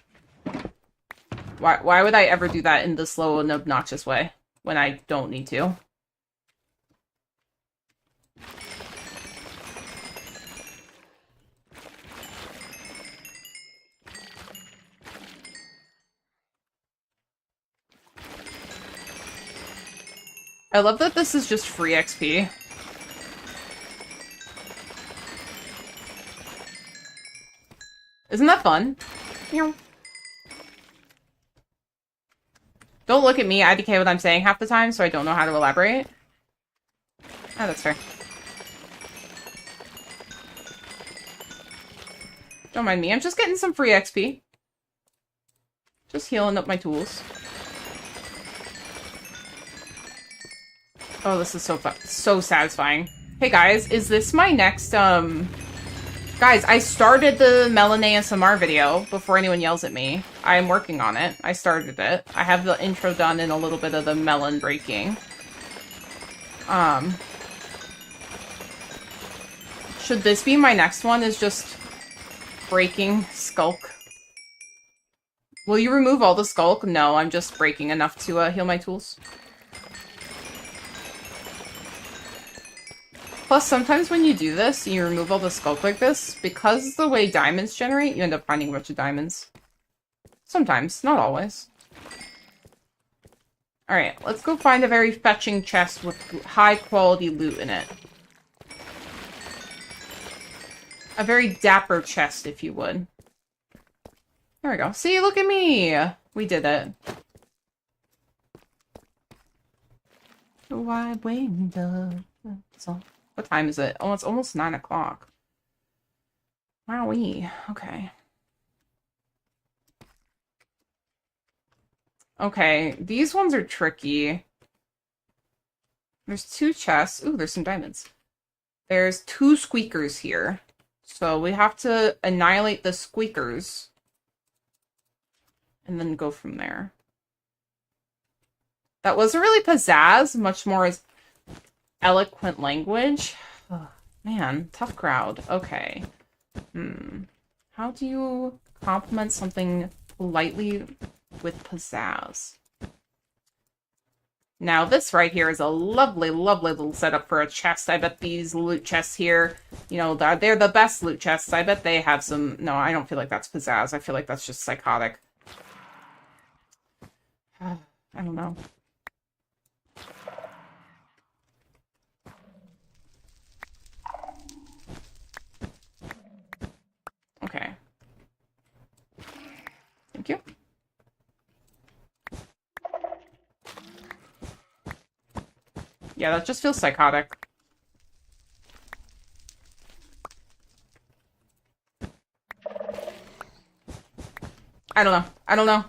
Why would I ever do that in the slow and obnoxious way when I don't need to? I love that this is just free XP. Isn't that fun? Meow. Don't look at me, I IDK what I'm saying half the time, so I don't know how to elaborate. Ah, that's fair. Don't mind me, I'm just getting some free XP. Just healing up my tools. Oh, this is so satisfying. Hey guys, is this my next, Guys, I started the Melon ASMR video before anyone yells at me. I'm working on it. I started it. I have the intro done and a little bit of the melon breaking. Should this be my next one, is just breaking skulk? Will you remove all the skulk? No, I'm just breaking enough to heal my tools. Plus, sometimes when you do this, you remove all the skulk like this, because the way diamonds generate, you end up finding a bunch of diamonds. Sometimes, not always. Alright, let's go find a very fetching chest with high-quality loot in it. A very dapper chest, if you would. There we go. See, look at me! We did it. The wide window. What time is it? Oh, it's almost 9 o'clock. Wowee. Okay. Okay, these ones are tricky. There's 2 chests. Ooh, there's some diamonds. There's 2 squeakers here. So we have to annihilate the squeakers. And then go from there. That wasn't really pizzazz, much more as eloquent language. Man, tough crowd. Okay. How do you compliment something politely with pizzazz? Now, this right here is a lovely, lovely little setup for a chest. I bet these loot chests here, you know, they're the best loot chests. I bet they have some... No, I don't feel like that's pizzazz. I feel like that's just psychotic. I don't know. Okay. Thank you. Yeah, that just feels psychotic. I don't know. I don't know.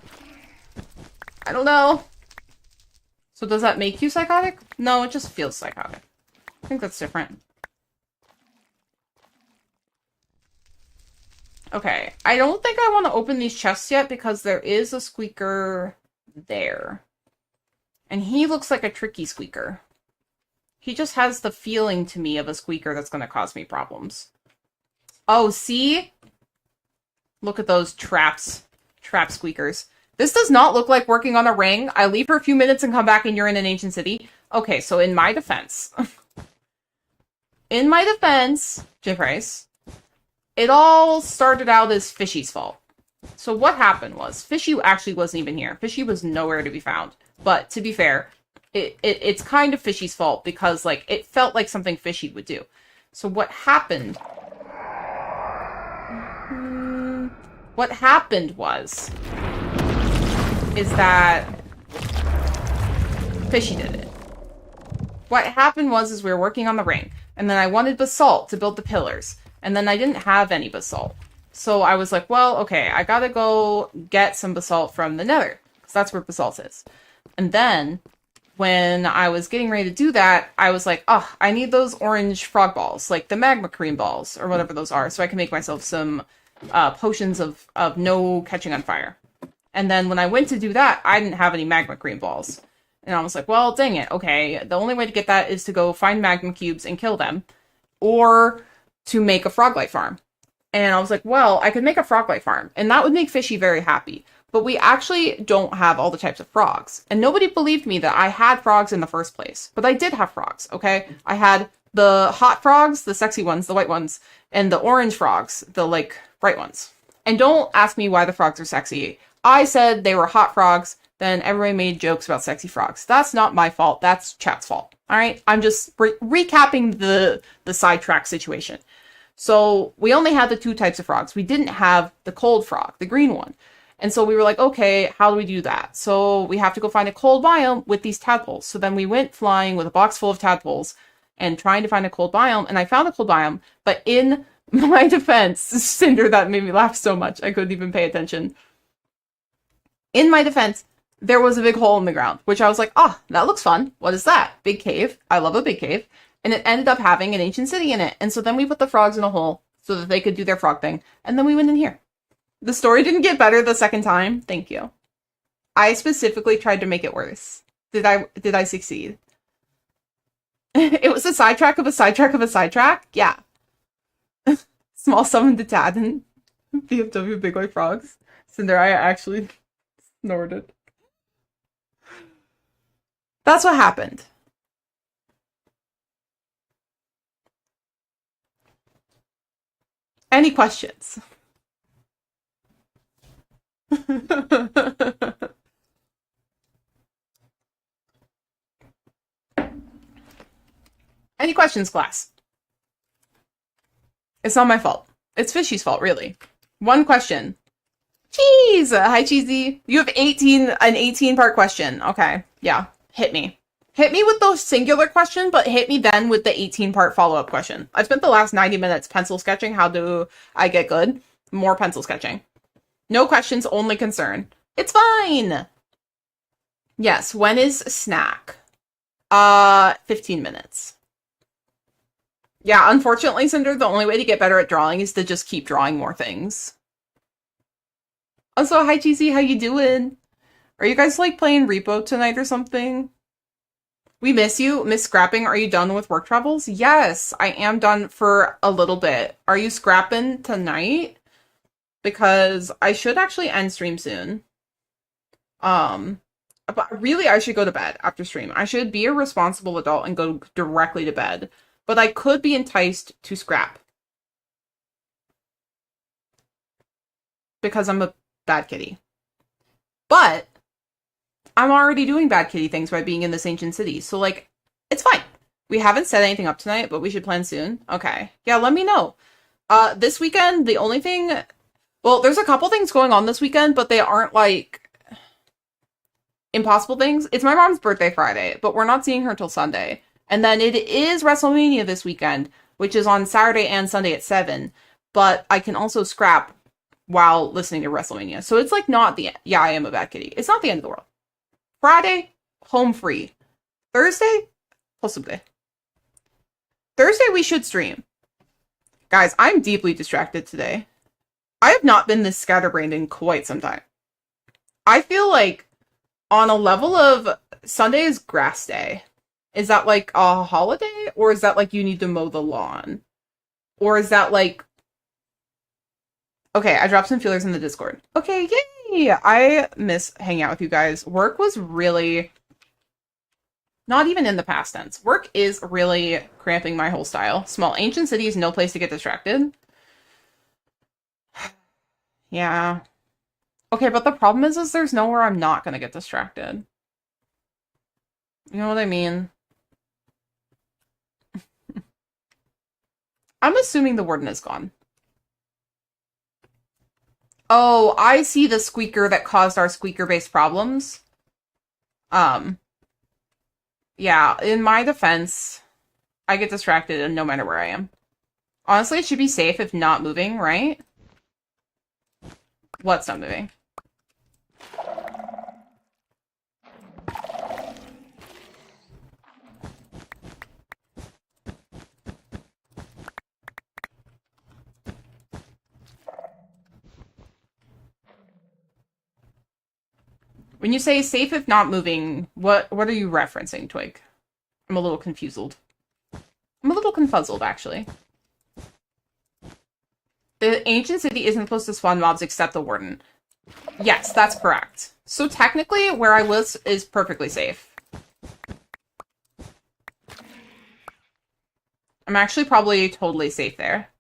I don't know. So does that make you psychotic? No, it just feels psychotic. I think that's different. Okay, I don't think I want to open these chests yet because there is a squeaker there. And he looks like a tricky squeaker. He just has the feeling to me of a squeaker that's going to cause me problems. Oh, see? Look at those traps. Trap squeakers. This does not look like working on a ring. I leave for a few minutes and come back and you're in an ancient city. Okay, so in my defense... Jifrace, it all started out as Fishy's fault. So what happened was, Fishy actually wasn't even here. Fishy was nowhere to be found. But, to be fair, it's kind of Fishy's fault because, like, it felt like something Fishy would do. So what happened... What happened was... is that... Fishy did it. What happened was we were working on the ring, and then I wanted basalt to build the pillars, and then I didn't have any basalt. So I was like, well, okay, I gotta go get some basalt from the nether, because that's where basalt is. And then, when I was getting ready to do that, I was like, oh, I need those orange frog balls, like the magma cream balls, or whatever those are, so I can make myself some potions of no catching on fire. And then when I went to do that, I didn't have any magma cream balls. And I was like, well, dang it, okay, the only way to get that is to go find magma cubes and kill them, or to make a froglight farm. And I was like, well, I could make a froglight farm, and that would make Fishy very happy. But we actually don't have all the types of frogs. And nobody believed me that I had frogs in the first place. But I did have frogs, okay? I had the hot frogs, the sexy ones, the white ones, and the orange frogs, the, like, bright ones. And don't ask me why the frogs are sexy. I said they were hot frogs, then everybody made jokes about sexy frogs. That's not my fault. That's chat's fault. All right? I'm just recapping the sidetrack situation. So we only had the two types of frogs. We didn't have the cold frog, the green one. And so we were like, okay, how do we do that? So we have to go find a cold biome with these tadpoles. So then we went flying with a box full of tadpoles and trying to find a cold biome. And I found a cold biome, but in my defense, Cinder, that made me laugh so much, I couldn't even pay attention. In my defense, there was a big hole in the ground, which I was like, oh, that looks fun. What is that? Big cave. I love a big cave. And it ended up having an ancient city in it. And so then we put the frogs in a hole so that they could do their frog thing. And then we went in here. The story didn't get better the second time. Thank you. I specifically tried to make it worse. Did I succeed? It was a sidetrack of a sidetrack of a sidetrack? Yeah. Small summon to Tadden. BFW Big White Frogs. Cinder, I actually snorted. That's what happened. Any questions? Any questions, class? It's not my fault. It's Fishy's fault, really. One question. Cheese! Hi, Cheesy. You have an 18-part question. Okay, yeah. Hit me. Hit me with the singular question, but hit me then with the 18-part follow-up question. I've spent the last 90 minutes pencil sketching. How do I get good? More pencil sketching. No questions, only concern. It's fine! Yes, when is snack? 15 minutes. Yeah, unfortunately, Cinder, the only way to get better at drawing is to just keep drawing more things. Also, hi, Cheesy, how you doing? Are you guys, like, playing Repo tonight or something? We miss you. Miss scrapping. Are you done with work travels? Yes, I am done for a little bit. Are you scrapping tonight? Because I should actually end stream soon. But really I should go to bed after stream. I should be a responsible adult and go directly to bed. But I could be enticed to scrap. Because I'm a bad kitty. But I'm already doing bad kitty things by being in this ancient city. So, like, it's fine. We haven't set anything up tonight, but we should plan soon. Okay. Yeah, let me know. This weekend, the only thing... Well, there's a couple things going on this weekend, but they aren't, like, impossible things. It's my mom's birthday Friday, but we're not seeing her till Sunday. And then it is WrestleMania this weekend, which is on Saturday and Sunday at 7. But I can also scrap while listening to WrestleMania. So it's, like, not the... Yeah, I am a bad kitty. It's not the end of the world. Friday, home free. Thursday, possibly. Thursday, we should stream. Guys, I'm deeply distracted today. I have not been this scatterbrained in quite some time. I feel like on a level of Sunday is grass day. Is that like a holiday? Or is that like you need to mow the lawn? Or is that like... Okay, I dropped some feelers in the Discord. Okay, yay! I miss hanging out with you guys. Work was really... Not even in the past tense. Work is really cramping my whole style. Small ancient cities, no place to get distracted. Yeah. Okay, but the problem is there's nowhere I'm not gonna get distracted. You know what I mean? I'm assuming the warden is gone. Oh, I see the squeaker that caused our squeaker-based problems. Yeah, in my defense, I get distracted no matter where I am. Honestly, it should be safe if not moving, right? What's not moving? When you say safe if not moving, what are you referencing, Twig? I'm a little confused. I'm a little confuzzled, actually. The ancient city isn't supposed to spawn mobs except the warden. Yes, that's correct. So technically, where I live is perfectly safe. I'm actually probably totally safe there.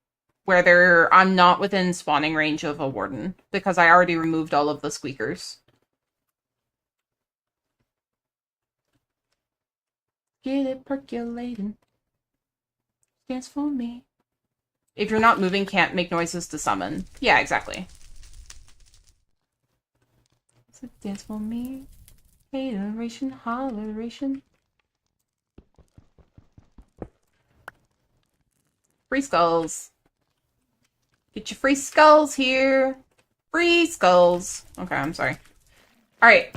Where I'm not within spawning range of a warden. Because I already removed all of the squeakers. Get it percolating. Dance for me. If you're not moving, can't make noises to summon. Yeah, exactly. So dance for me. Hateration, holleration. Free skulls. Get your free skulls here. Free skulls. Okay, I'm sorry. Alright.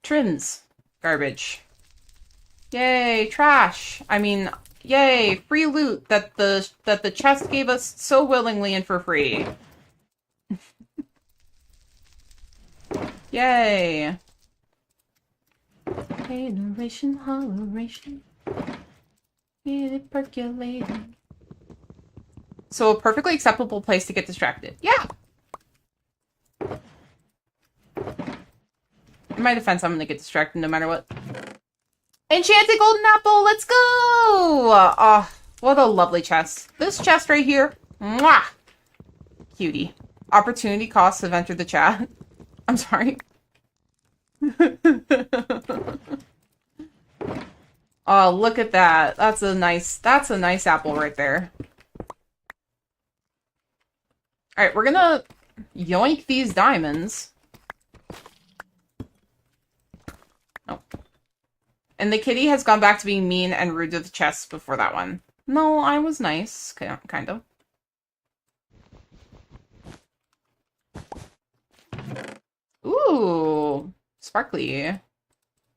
Trims. Garbage. Yay, trash. I mean, yay, free loot that the chest gave us so willingly and for free. Yay. Hateration, holleration. Get it percolating. So a perfectly acceptable place to get distracted. Yeah. In my defense, I'm gonna get distracted no matter what. Enchanted golden apple, let's go! Oh, what a lovely chest. This chest right here. Mwah! Cutie. Opportunity costs have entered the chat. I'm sorry. Oh, look at that. That's a nice apple right there. Alright, we're gonna yoink these diamonds. Oh. And the kitty has gone back to being mean and rude to the chests before that one. No, I was nice. Kind of. Ooh. Sparkly.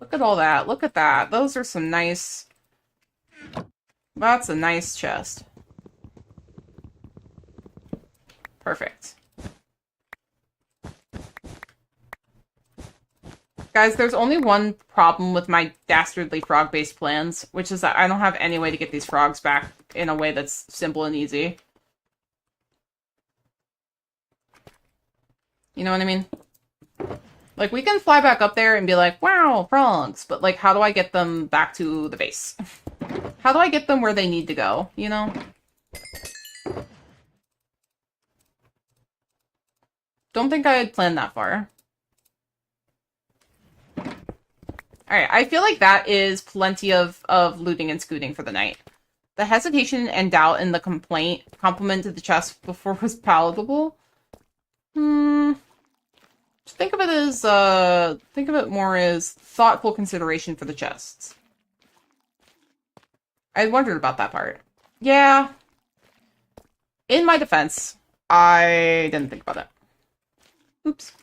Look at all that. Look at that. Those are some nice... That's a nice chest. Perfect. Guys, there's only one problem with my dastardly frog-based plans, which is that I don't have any way to get these frogs back in a way that's simple and easy. You know what I mean? Like, we can fly back up there and be like, wow, frogs, but, like, how do I get them back to the base? How do I get them where they need to go, you know? Don't think I had planned that far. Alright, I feel like that is plenty of looting and scooting for the night. The hesitation and doubt in the compliment to the chest before was palatable. Think of it as, think of it more as thoughtful consideration for the chests. I wondered about that part. Yeah. In my defense, I didn't think about it. Oops.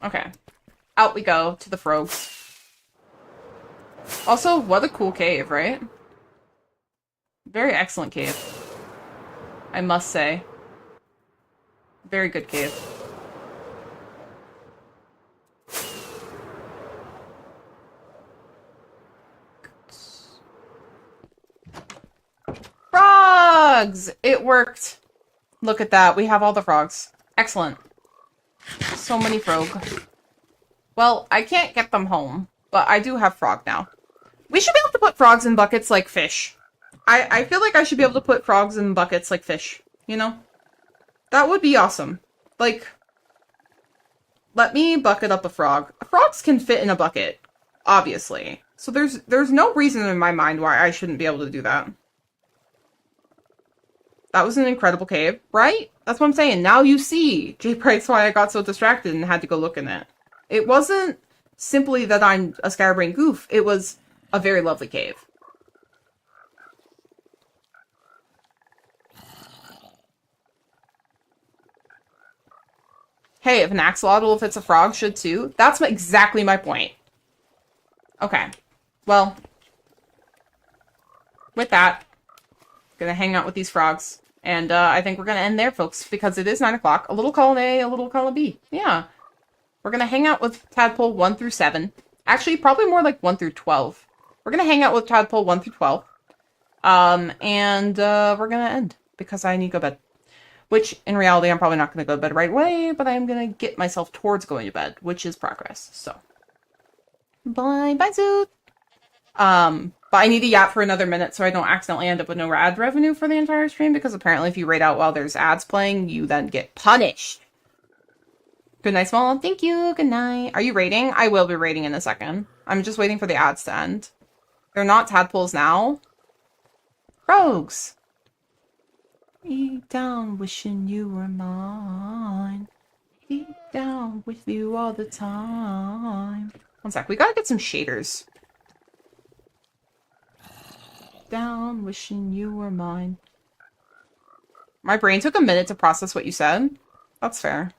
Okay. Out we go to the frogs. Also, what a cool cave, right? Very excellent cave. I must say. Very good cave. Frogs! It worked. Look at that. We have all the frogs. Excellent. So many frog. Well, I can't get them home, but I do have frog now. We should be able to put frogs in buckets like fish. I feel like I should be able to put frogs in buckets like fish, you know? That would be awesome. Like, let me bucket up a frog. Frogs can fit in a bucket, obviously. So there's no reason in my mind why I shouldn't be able to do that. That was an incredible cave, right? That's what I'm saying. Now you see. Jay Price why I got so distracted and had to go look in it. It wasn't simply that I'm a scatterbrain goof. It was a very lovely cave. Hey, if an axolotl, if it's a frog, should too. That's exactly my point. Okay. Well, with that, gonna hang out with these frogs. And I think we're gonna end there, folks, because it is 9 o'clock. A little column A, a little column B. Yeah. We're gonna hang out with Tadpole 1 through 7. Actually, probably more like 1 through 12. We're gonna hang out with Tadpole 1 through 12. And we're gonna end, because I need to go to bed. Which, in reality, I'm probably not gonna go to bed right away, but I'm gonna get myself towards going to bed, which is progress, so. Bye, bye, Zoot! But I need to yap for another minute so I don't accidentally end up with no ad revenue for the entire stream, because apparently if you raid out while there's ads playing, you then get punished. Good night, Smol. Thank you. Good night. Are you raiding? I will be raiding in a second. I'm just waiting for the ads to end. They're not tadpoles now. Rogues. Deep down, wishing you were mine. Deep down with you all the time. One sec. We gotta get some shaders. Down, wishing you were mine. My brain took a minute to process what you said. That's fair.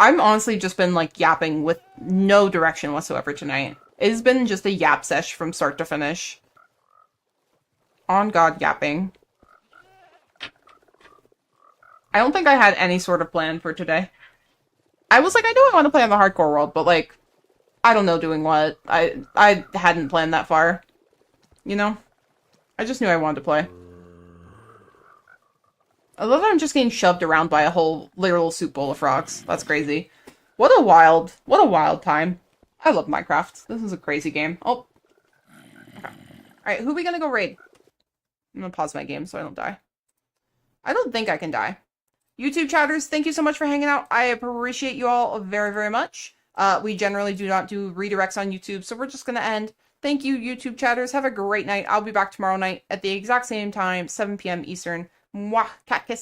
I've honestly just been, like, yapping with no direction whatsoever tonight. It has been just a yap sesh from start to finish. On God, yapping. I don't think I had any sort of plan for today. I was like, I know I want to play on the hardcore world, but, like, I don't know doing what. I hadn't planned that far. You know? I just knew I wanted to play. I love that I'm just getting shoved around by a whole literal soup bowl of frogs. That's crazy. What a wild time. I love Minecraft. This is a crazy game. Oh. Okay. Alright, who are we gonna go raid? I'm gonna pause my game so I don't die. I don't think I can die. YouTube chatters, thank you so much for hanging out. I appreciate you all very, very much. We generally do not do redirects on YouTube, so we're just gonna end. Thank you, YouTube chatters. Have a great night. I'll be back tomorrow night at the exact same time, 7 p.m. Eastern. Mwah. Cat kiss.